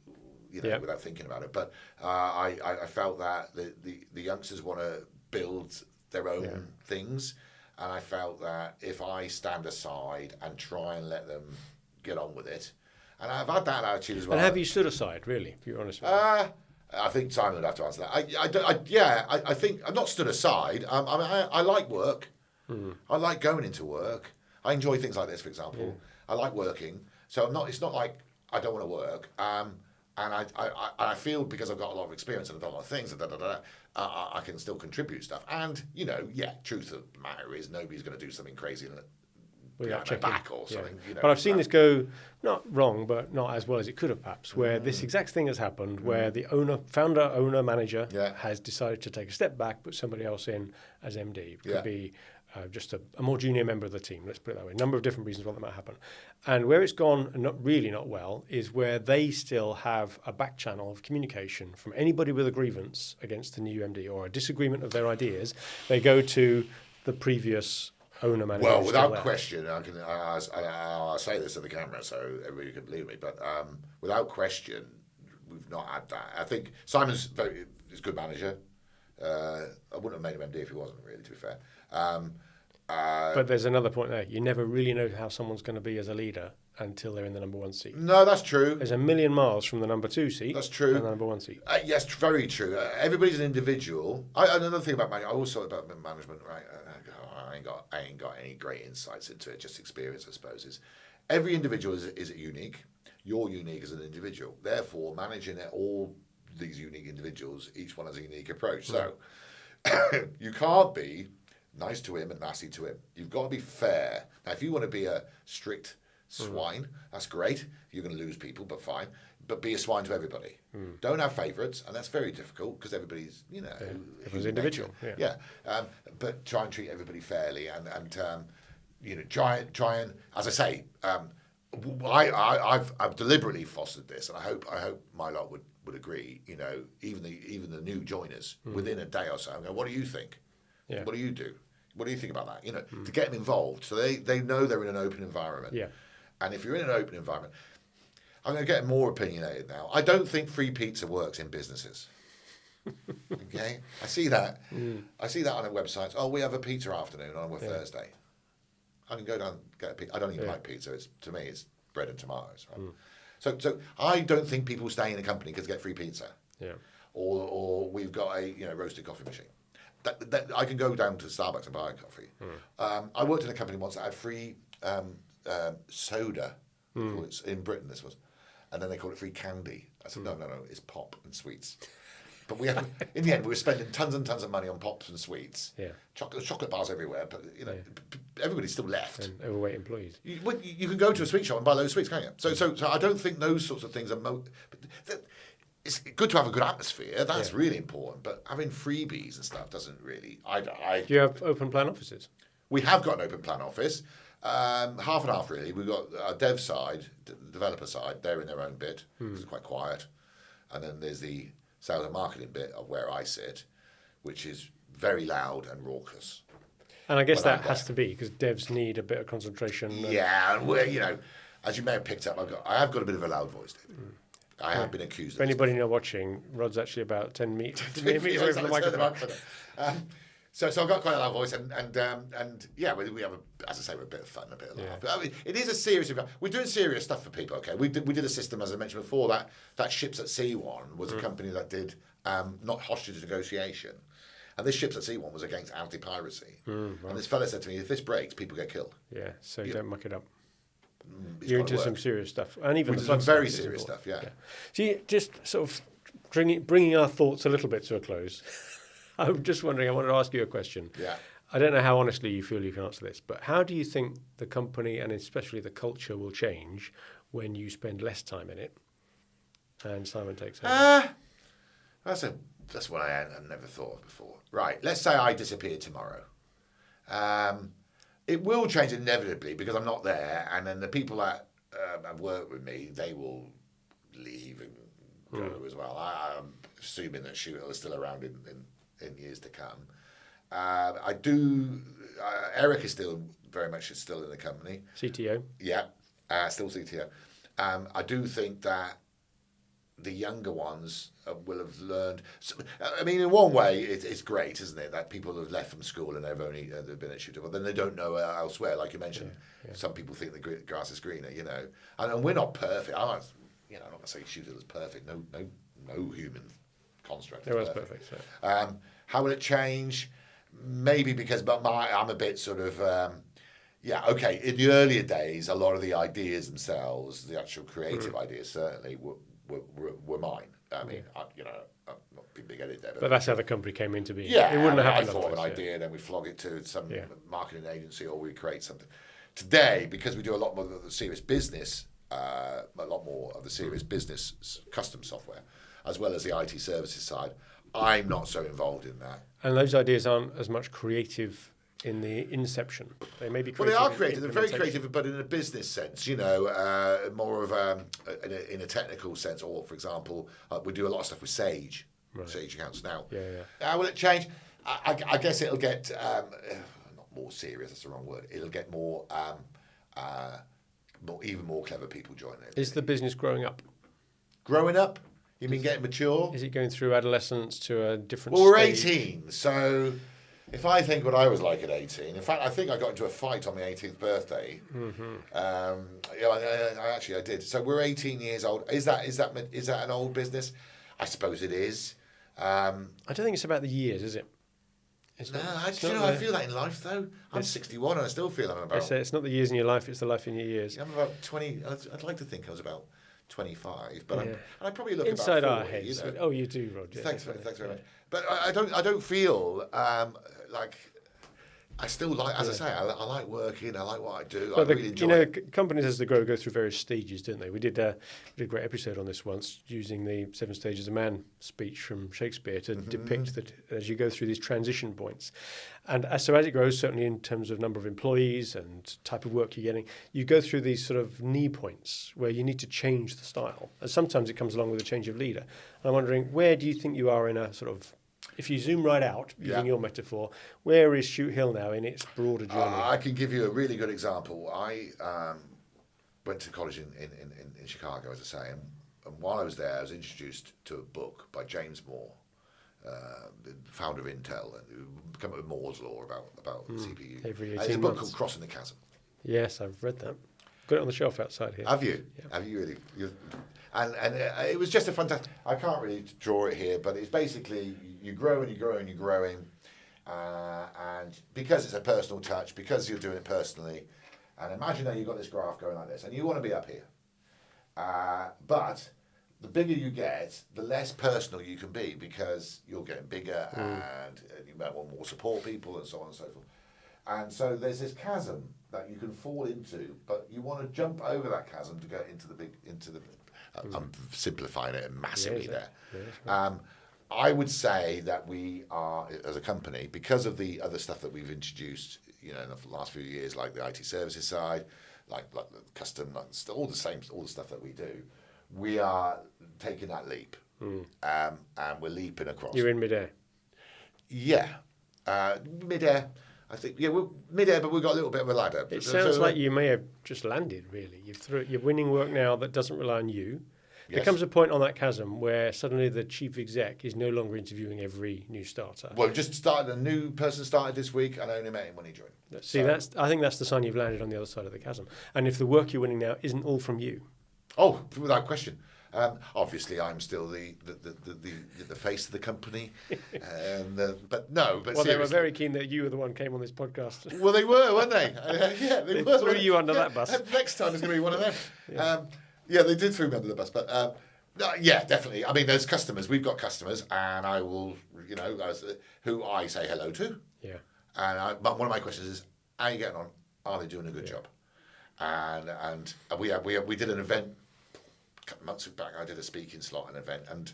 thinking about it. But I felt that the youngsters want to build their own things, and I felt that if I stand aside and try and let them get on with it, and I've had that attitude as well. And have you stood aside, really, if you're honest with me? I think Simon would have to answer that. I think I'm not stood aside. I like work. I like going into work. I enjoy things like this, for example. I like working. So it's not like I don't want to work, and I feel because I've got a lot of experience and I've done a lot of things, I can still contribute stuff. And truth of the matter is nobody's going to do something crazy behind my back or something. But I've seen this go not wrong, but not as well as it could have perhaps. Where this exact thing has happened, where the founder, manager has decided to take a step back, put somebody else in as MD. It could be just a more junior member of the team, let's put it that way. A number of different reasons why that might happen. And where it's gone not well is where they still have a back channel of communication from anybody with a grievance against the new MD or a disagreement of their ideas. They go to the previous owner manager. Well, without question, I'll say this to the camera so everybody can believe me, but without question, we've not had that. I think Simon's is a good manager. I wouldn't have made him MD if he wasn't, really, to be fair. But there's another point there. You never really know how someone's going to be as a leader until they're in the number one seat. No, that's true. There's a million miles from the number two seat. That's true. And the number one seat. Yes, very true. Everybody's an individual. Another thing about management, I always thought about management, right? I ain't got any great insights into it, just experience, I suppose. Is every individual is unique. You're unique as an individual. Therefore, managing all these unique individuals, each one has a unique approach. So you can't be nice to him and nasty to him. You've got to be fair. Now, if you want to be a strict swine, that's great. You're going to lose people, but fine. But be a swine to everybody. Don't have favourites, and that's very difficult because everybody's, everyone's individual. But try and treat everybody fairly, and try and, as I say, I've deliberately fostered this, and I hope my lot would agree. Even the new joiners within a day or so, I go, what do you think? Yeah. What do you do? What do you think about that? To get them involved, so they know they're in an open environment. Yeah. And if you're in an open environment, I'm going to get more opinionated now. I don't think free pizza works in businesses. Okay, I see that. I see that on a website. Oh, we have a pizza afternoon on a Thursday. I can go down and get a pizza. I don't even like pizza. To me, it's bread and tomatoes. Right? So I don't think people stay in a company because they get free pizza. Yeah. Or we've got a roasted coffee machine. That I can go down to Starbucks and buy a coffee. I worked in a company once that had free soda. It's in Britain, this was, and then they called it free candy. I said, no, it's pop and sweets. But in the end, we were spending tons and tons of money on pops and sweets. Yeah. Chocolate bars everywhere, but everybody's still left. And overweight employees. You can go to a sweet shop and buy those sweets, can't you? So I don't think those sorts of things are. It's good to have a good atmosphere. That's really important. But having freebies and stuff doesn't really. Do you have open plan offices? We have got an open plan office. Half and half, really. We've got our dev side, the developer side. They're in their own bit. It's quite quiet. And then there's the sales and marketing bit of where I sit, which is very loud and raucous. And I guess that has to be because devs need a bit of concentration. Yeah, and we're, as you may have picked up, I have got a bit of a loud voice, David. I have been accused. For anybody not watching, Rod's actually about 10 meters away from the microphone. So I've got quite a loud voice, and yeah, we have as I say, we're a bit of fun, a bit of laugh. But I mean, it is a serious. We're doing serious stuff for people. Okay, we did a system, as I mentioned before, that Ships at Sea one was a company that did not hostage negotiation, and this Ships at Sea one was against anti-piracy. And this fella said to me, if this breaks, people get killed. Yeah, so you don't muck it up. You're into some serious stuff, and even some very serious stuff. Yeah. So just sort of bringing our thoughts a little bit to a close. I'm just wondering. I wanted to ask you a question. Yeah. I don't know how honestly you feel you can answer this, but how do you think the company and especially the culture will change when you spend less time in it? And Simon takes over. That's what I never thought of before. Right. Let's say I disappear tomorrow. It will change inevitably because I'm not there, and then the people that have worked with me, they will leave and go as well. I'm assuming that Shoothill is still around in years to come. Eric is still very much still in the company. CTO. Yeah, still CTO. I do think that the younger ones will have learned. So, I mean, in one way, it's great, isn't it, that people have left from school and they've only been at Shoothill, but then they don't know elsewhere. Like you mentioned, some people think the grass is greener, and we're not perfect. I'm not going to say Shoothill is perfect. No human construct. It was perfect. So. How will it change? Maybe because, I'm a bit sort of. Okay. In the earlier days, a lot of the ideas themselves, the actual creative ideas, certainly were mine. I mean, I'm not being big-headed there, but that's how the company came into being. Yeah, it wouldn't have happened. I thought of an idea, then we flog it to some marketing agency, or we create something. Today, because we do a lot more of the serious business, custom software, as well as the IT services side, I'm not so involved in that. And those ideas aren't as much creative in the inception. They may be creative. Well, they are creative. They're very creative, but in a business sense, more of in a technical sense. Or, for example, we do a lot of stuff with Sage, Sage accounts now. How will it change? I guess it'll get not more serious. That's the wrong word. It'll get more, even more clever people joining it. Is the business growing up? Growing up? You mean getting mature? Is it going through adolescence to a different Well, we're stage? 18, so if I think what I was like at 18, in fact, I think I got into a fight on my 18th birthday. I did. So we're 18 years old. Is that an old business? I suppose it is. I don't think it's about the years, is it? I feel that in life, though. I'm 61 and I still feel I'm about... I say it's not the years in your life, it's the life in your years. I'm about 20... I'd like to think I was about 25, but I probably look inside about 40, our heads. Oh, you do, Rod. Yeah, thanks very much. But I don't feel like I still like, as I say, I like working. I like what I do. I really enjoy it. Companies as they grow go through various stages, don't they? We did a great episode on this once, using the 7 Stages of Man speech from Shakespeare to depict that as you go through these transition points. And so as it grows, certainly in terms of number of employees and type of work you're getting, you go through these sort of knee points where you need to change the style. And sometimes it comes along with a change of leader. And I'm wondering, where do you think you are in a sort of, if you zoom right out, using your metaphor, where is Shoothill now in its broader journey? I can give you a really good example. I went to college in Chicago, as I say, and while I was there, I was introduced to a book by James Moore, founder of Intel, and who come up with Moore's law about CPU. Every 18 It's a book months. called Crossing the Chasm. Yes, I've read that. Got it on the shelf outside here. Have you? Yeah. Have you really? And it was just a fantastic. I can't really draw it here, but it's basically you grow and you grow and you're growing, and because it's a personal touch, because you're doing it personally, and imagine that you've got this graph going like this, and you want to be up here, but the bigger you get, the less personal you can be because you're getting bigger and you might want more support people and so on and so forth. And so there's this chasm that you can fall into, but you want to jump over that chasm to get into the. I'm simplifying it massively there. Right. I would say that we are, as a company, because of the other stuff that we've introduced, in the last few years, like the IT services side, like the custom, all the stuff that we do, we are taking that leap, and we're leaping across. You're in midair. Yeah, midair. I think we're midair, but we've got a little bit of a ladder. It sounds like you may have just landed. Really, you're winning work now that doesn't rely on you. Yes. There comes a point on that chasm where suddenly the chief exec is no longer interviewing every new starter. Well, just started a new person started this week, and I only met him when he joined. See, I think that's the sign you've landed on the other side of the chasm. And if the work you're winning now isn't all from you, without question. Obviously, I'm still the face of the company, but seriously. They were very keen that you were the one who came on this podcast. Well, they were, weren't they? Yeah, they were. Threw you under that bus. Next time it's going to be one of them. Yeah. They did throw me under the bus, but yeah, definitely. I mean, there's customers. We've got customers, and I will, who I say hello to. Yeah. And one of my questions is, how are you getting on? Are they doing a good job? And we did an event. A couple of months back, I did a speaking slot, an event, and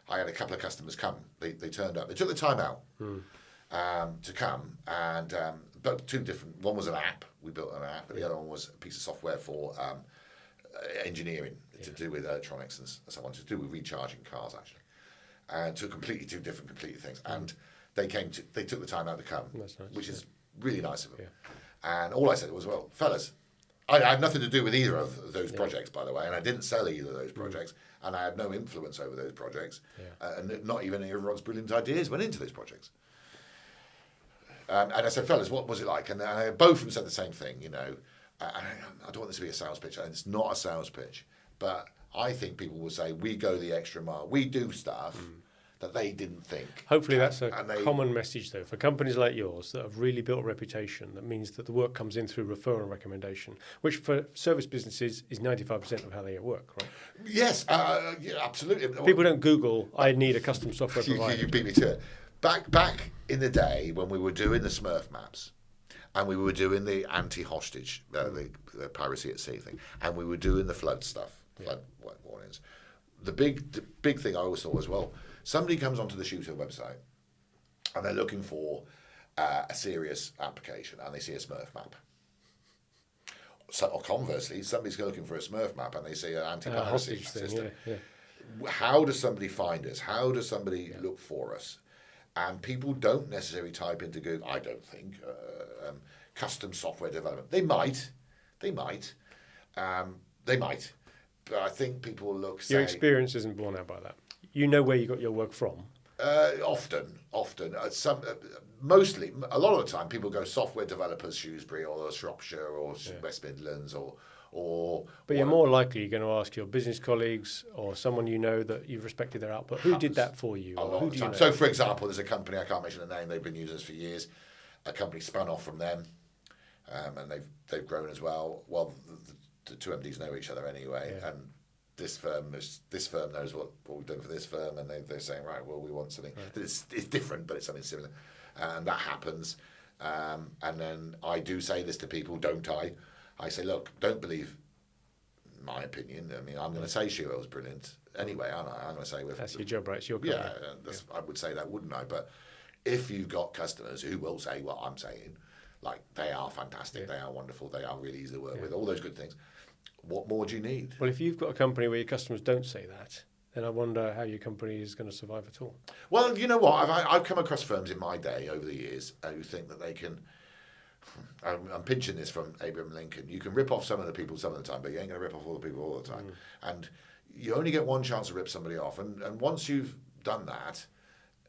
I had a couple of customers come. They turned up. They took the time out to come, and but two different. One was an app. We built an app, and the other one was a piece of software for engineering to do with electronics and so on, to do with recharging cars actually, and two different things. And they took the time out to come, That's nice, which is really nice of them. Yeah. And all I said was, well, fellas. I had nothing to do with either of those projects, by the way, and I didn't sell either of those projects, and I had no influence over those projects, and not even any of Rod's brilliant ideas went into those projects. And I said, fellas, what was it like? And both of them said the same thing, I don't want this to be a sales pitch, and it's not a sales pitch, but I think people will say, we go the extra mile, we do stuff that they didn't think. Hopefully that's a common message, though, for companies like yours that have really built a reputation. That means that the work comes in through referral and recommendation, which for service businesses is 95% of how they work, right? Yes, absolutely. People don't Google, I need a custom software provider. You beat me to it. Back in the day when we were doing the Smurf maps, and we were doing the anti-hostage, the piracy at sea thing, and we were doing the flood stuff, flood warnings. The big thing I always thought was, well, somebody comes onto the Shoothill website and they're looking for a serious application and they see a Smurf map. So, or conversely, somebody's looking for a Smurf map and they see an anti-piracy system. How does somebody find us? How does somebody look for us? And people don't necessarily type into Google, I don't think, custom software development. They might. But I think people look, say... Your experience isn't borne out by that. You know where you got your work from. Often. Mostly, a lot of the time, people go software developers, Shrewsbury or Shropshire or West Midlands or. But you're more likely going to ask your business colleagues or someone you know that you've respected their output. Who did that for you? Or who do you know? So, for example, there's a company, I can't mention the name, they've been using us for years. A company spun off from them, and they've grown as well. Well, the two MDs know each other anyway, and this firm knows what we've done for this firm, and they're saying, right, well, we want something. Right. It's different, but it's something similar, and that happens. And then I do say this to people, don't I? I say, look, don't believe my opinion. I mean, I'm going to say Shoothill was brilliant anyway, aren't I? I'm going to say that's your job, right? It's your company. I would say that, wouldn't I? But if you've got customers who will say what I'm saying, like they are fantastic, they are wonderful, they are really easy to work with, all those good things. What more do you need? Well, if you've got a company where your customers don't say that, then I wonder how your company is going to survive at all. Well, you know what? I've come across firms in my day over the years who think that they can. I'm pinching this from Abraham Lincoln. You can rip off some of the people some of the time, but you ain't going to rip off all the people all the time. And you only get one chance to rip somebody off. And once you've done that,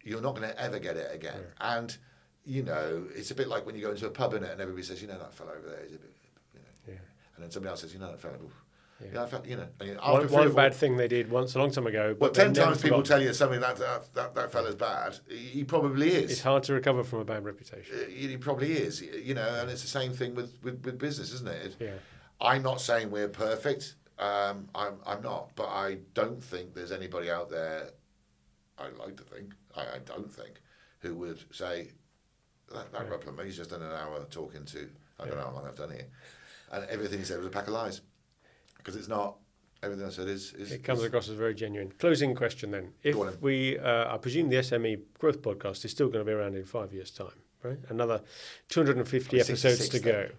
you're not going to ever get it again. Yeah. And, you know, it's a bit like when you go into a pub in it and everybody says, you know, that fellow over there is a bit, you know. Yeah. And then somebody else says, you know, that fellow, oof. Yeah. You know, one bad thing they did once a long time ago. But 10 times people tell you something that fella's bad. He probably is. It's hard to recover from a bad reputation. He probably is. You know, and it's the same thing with business, isn't it? Yeah. I'm not saying we're perfect. I'm not, but I don't think there's anybody out there. I like to think I don't think who would say that Rod Plummer, he's just done an hour talking to I don't know how long I've done here, and everything he said was a pack of lies. Because it's not, everything I said is... It comes across as very genuine. Closing question then. If we, I presume the SME Growth Podcast is still going to be around in 5 years' time, right? Another 250 episodes to go.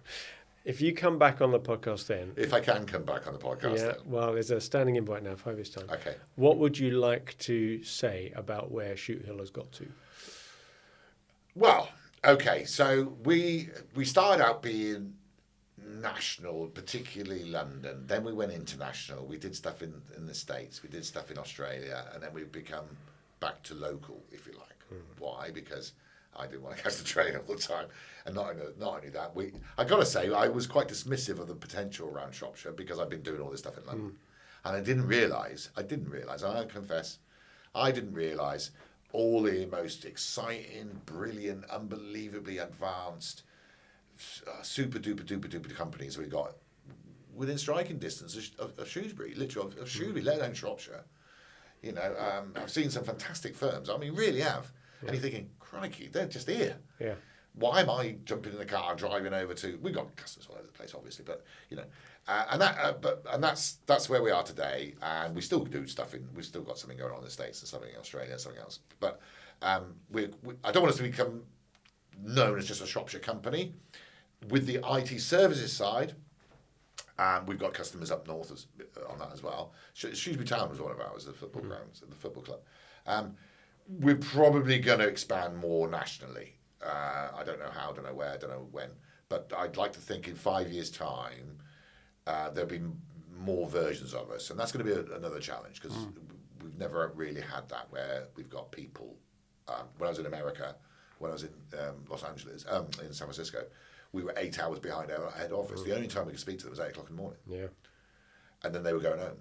If you come back on the podcast then... If I can come back on the podcast then. Well, there's a standing invite now, 5 years' time. Okay. What would you like to say about where Shoothill has got to? Well, okay, so we started out being national, particularly London. Then we went international. We did stuff in the States. We did stuff in Australia, and then we've become back to local, if you like. Why? Because I didn't want to catch the train all the time, and not only that, I got to say I was quite dismissive of the potential around Shropshire because I've been doing all this stuff in London, and I didn't realise, and I confess, I didn't realise all the most exciting, brilliant, unbelievably advanced, super duper companies we got within striking distance of Shrewsbury, literally of Shrewsbury, let alone Shropshire. You know, I've seen some fantastic firms. I mean, really have. Yeah. And you're thinking, crikey, they're just here. Yeah. Why am I jumping in the car, driving over to? We've got customers all over the place, obviously, but you know, and that's where we are today. And we still do stuff we've still got something going on in the States and something in Australia and something else. But I don't want us to become known as just a Shropshire company. With the IT services side, we've got customers up north on that as well. Shrewsbury Town was one of ours, the football grounds, the football club. We're probably going to expand more nationally. I don't know how, I don't know where, I don't know when. But I'd like to think in 5 years' time, there'll be more versions of us. And that's going to be another challenge because we've never really had that where we've got people. When I was in America, when I was in Los Angeles, in San Francisco, we were 8 hours behind our head office. The only time we could speak to them was 8 o'clock in the morning. Yeah. And then they were going home.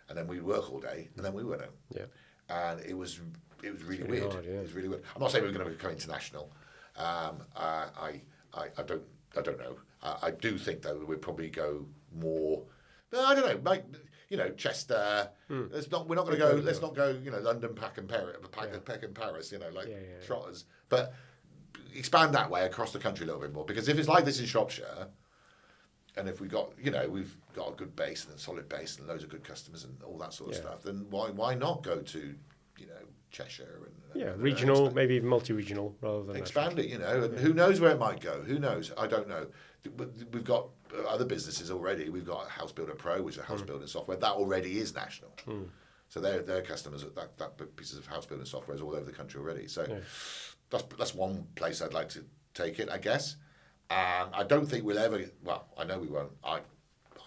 And then we'd work all day, and then we went home. Yeah. And it was really weird. Hard, yeah. It was really weird. I'm not saying we're going to become international. I don't know. I do think though we'll probably go more. I don't know, like Chester. We're not going to go. Let's not go. London, Peck and Paris. Trotters, but expand that way across the country a little bit more. Because if it's like this in Shropshire, and if we've got a good base and a solid base and loads of good customers and all that sort of stuff, then why not go to Cheshire and regional, maybe even multi-regional rather than expand it, and who knows where it might go? Who knows? I don't know. We've got other businesses already. We've got House Builder Pro, which is a house building software that already is national. So their customers, that pieces of house building software is all over the country already. So that's one place I'd like to take it, I guess. I don't think we'll ever. Well, I know we won't. I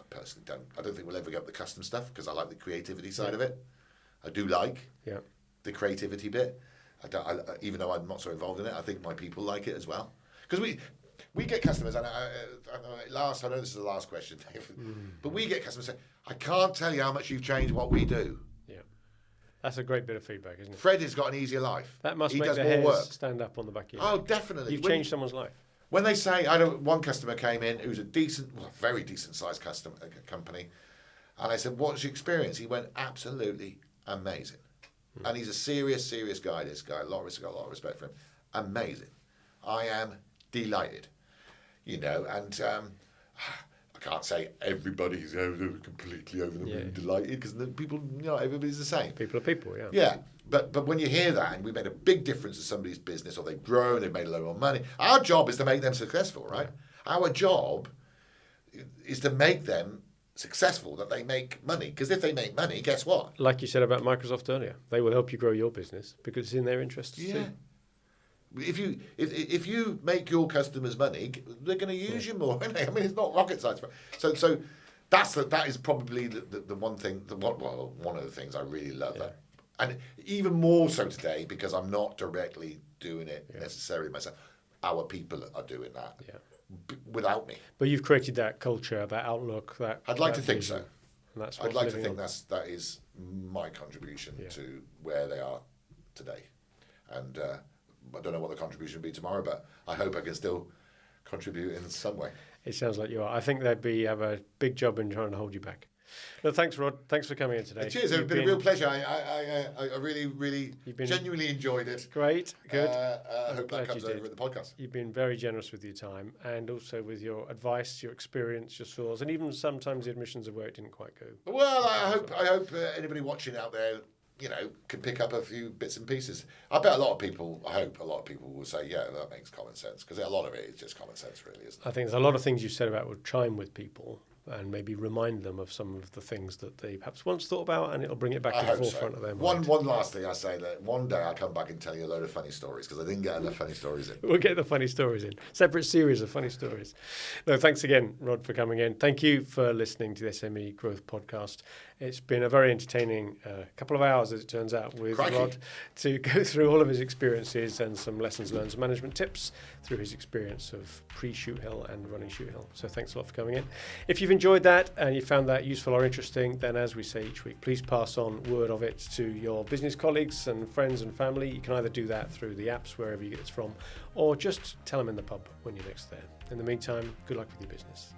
personally don't. I don't think we'll ever get the custom stuff because I like the creativity side of it. I do like the creativity bit. Even though I'm not so involved in it, I think my people like it as well. Because we get customers, and I know this is the last question, Dave, but we get customers saying, I can't tell you how much you've changed what we do. Yeah. That's a great bit of feedback, isn't it? Fred has got an easier life. That must make the hairs stand up on the back of your neck. Oh, definitely. You've changed someone's life. When they say, one customer came in who's a very decent sized company, and I said, what's your experience? He went, absolutely amazing. And he's a serious guy, this guy. Got a lot of respect for him. Amazing. I am delighted. And I can't say everybody's completely over the moon delighted because people, everybody's the same. People are people, yeah. Yeah, but when you hear that and we made a big difference to somebody's business or they've grown, they've made a lot more money, our job is to make them successful, right? Yeah. Our job is to make them successful, that they make money. Because if they make money, guess what? Like you said about Microsoft earlier, they will help you grow your business because it's in their interests too. If you make your customers money, they're going to use you more. I mean, it's not rocket science. So that is probably the one thing. One of the things I really love And even more so today, because I'm not directly doing it necessarily myself. Our people are doing that without me. But you've created that culture, that outlook, that I'd like that to think vision, so. and that's I'd what's like to living think on. that is my contribution to where they are today. And I don't know what the contribution will be tomorrow, but I hope I can still contribute in some way. It sounds like you are. I think they'd have a big job in trying to hold you back. No, thanks, Rod. Thanks for coming in today. Cheers, it's been a real pleasure. I really genuinely enjoyed it. Great, good. I hope that comes over in the podcast. You've been very generous with your time and also with your advice, your experience, your source, and even sometimes the admissions of where it didn't quite go. Well, I hope anybody watching out there, can pick up a few bits and pieces. I hope a lot of people will say, yeah, that makes common sense, because a lot of it is just common sense, really, isn't it? I think there's a lot of things you said about would chime with people and maybe remind them of some of the things that they perhaps once thought about, and it'll bring it back to the forefront of their mind. One last thing I say, that one day I'll come back and tell you a load of funny stories, because I didn't get enough funny stories in. We'll get the funny stories in. Separate series of funny stories. No, thanks again, Rod, for coming in. Thank you for listening to the SME Growth Podcast. It's been a very entertaining couple of hours, as it turns out, with Rod to go through all of his experiences and some lessons learned, some management tips through his experience of pre-Shoothill and running Shoothill. So thanks a lot for coming in. If you've enjoyed that and you found that useful or interesting, then as we say each week, please pass on word of it to your business colleagues and friends and family. You can either do that through the apps, wherever you get this from, or just tell them in the pub when you're next there. In the meantime, good luck with your business.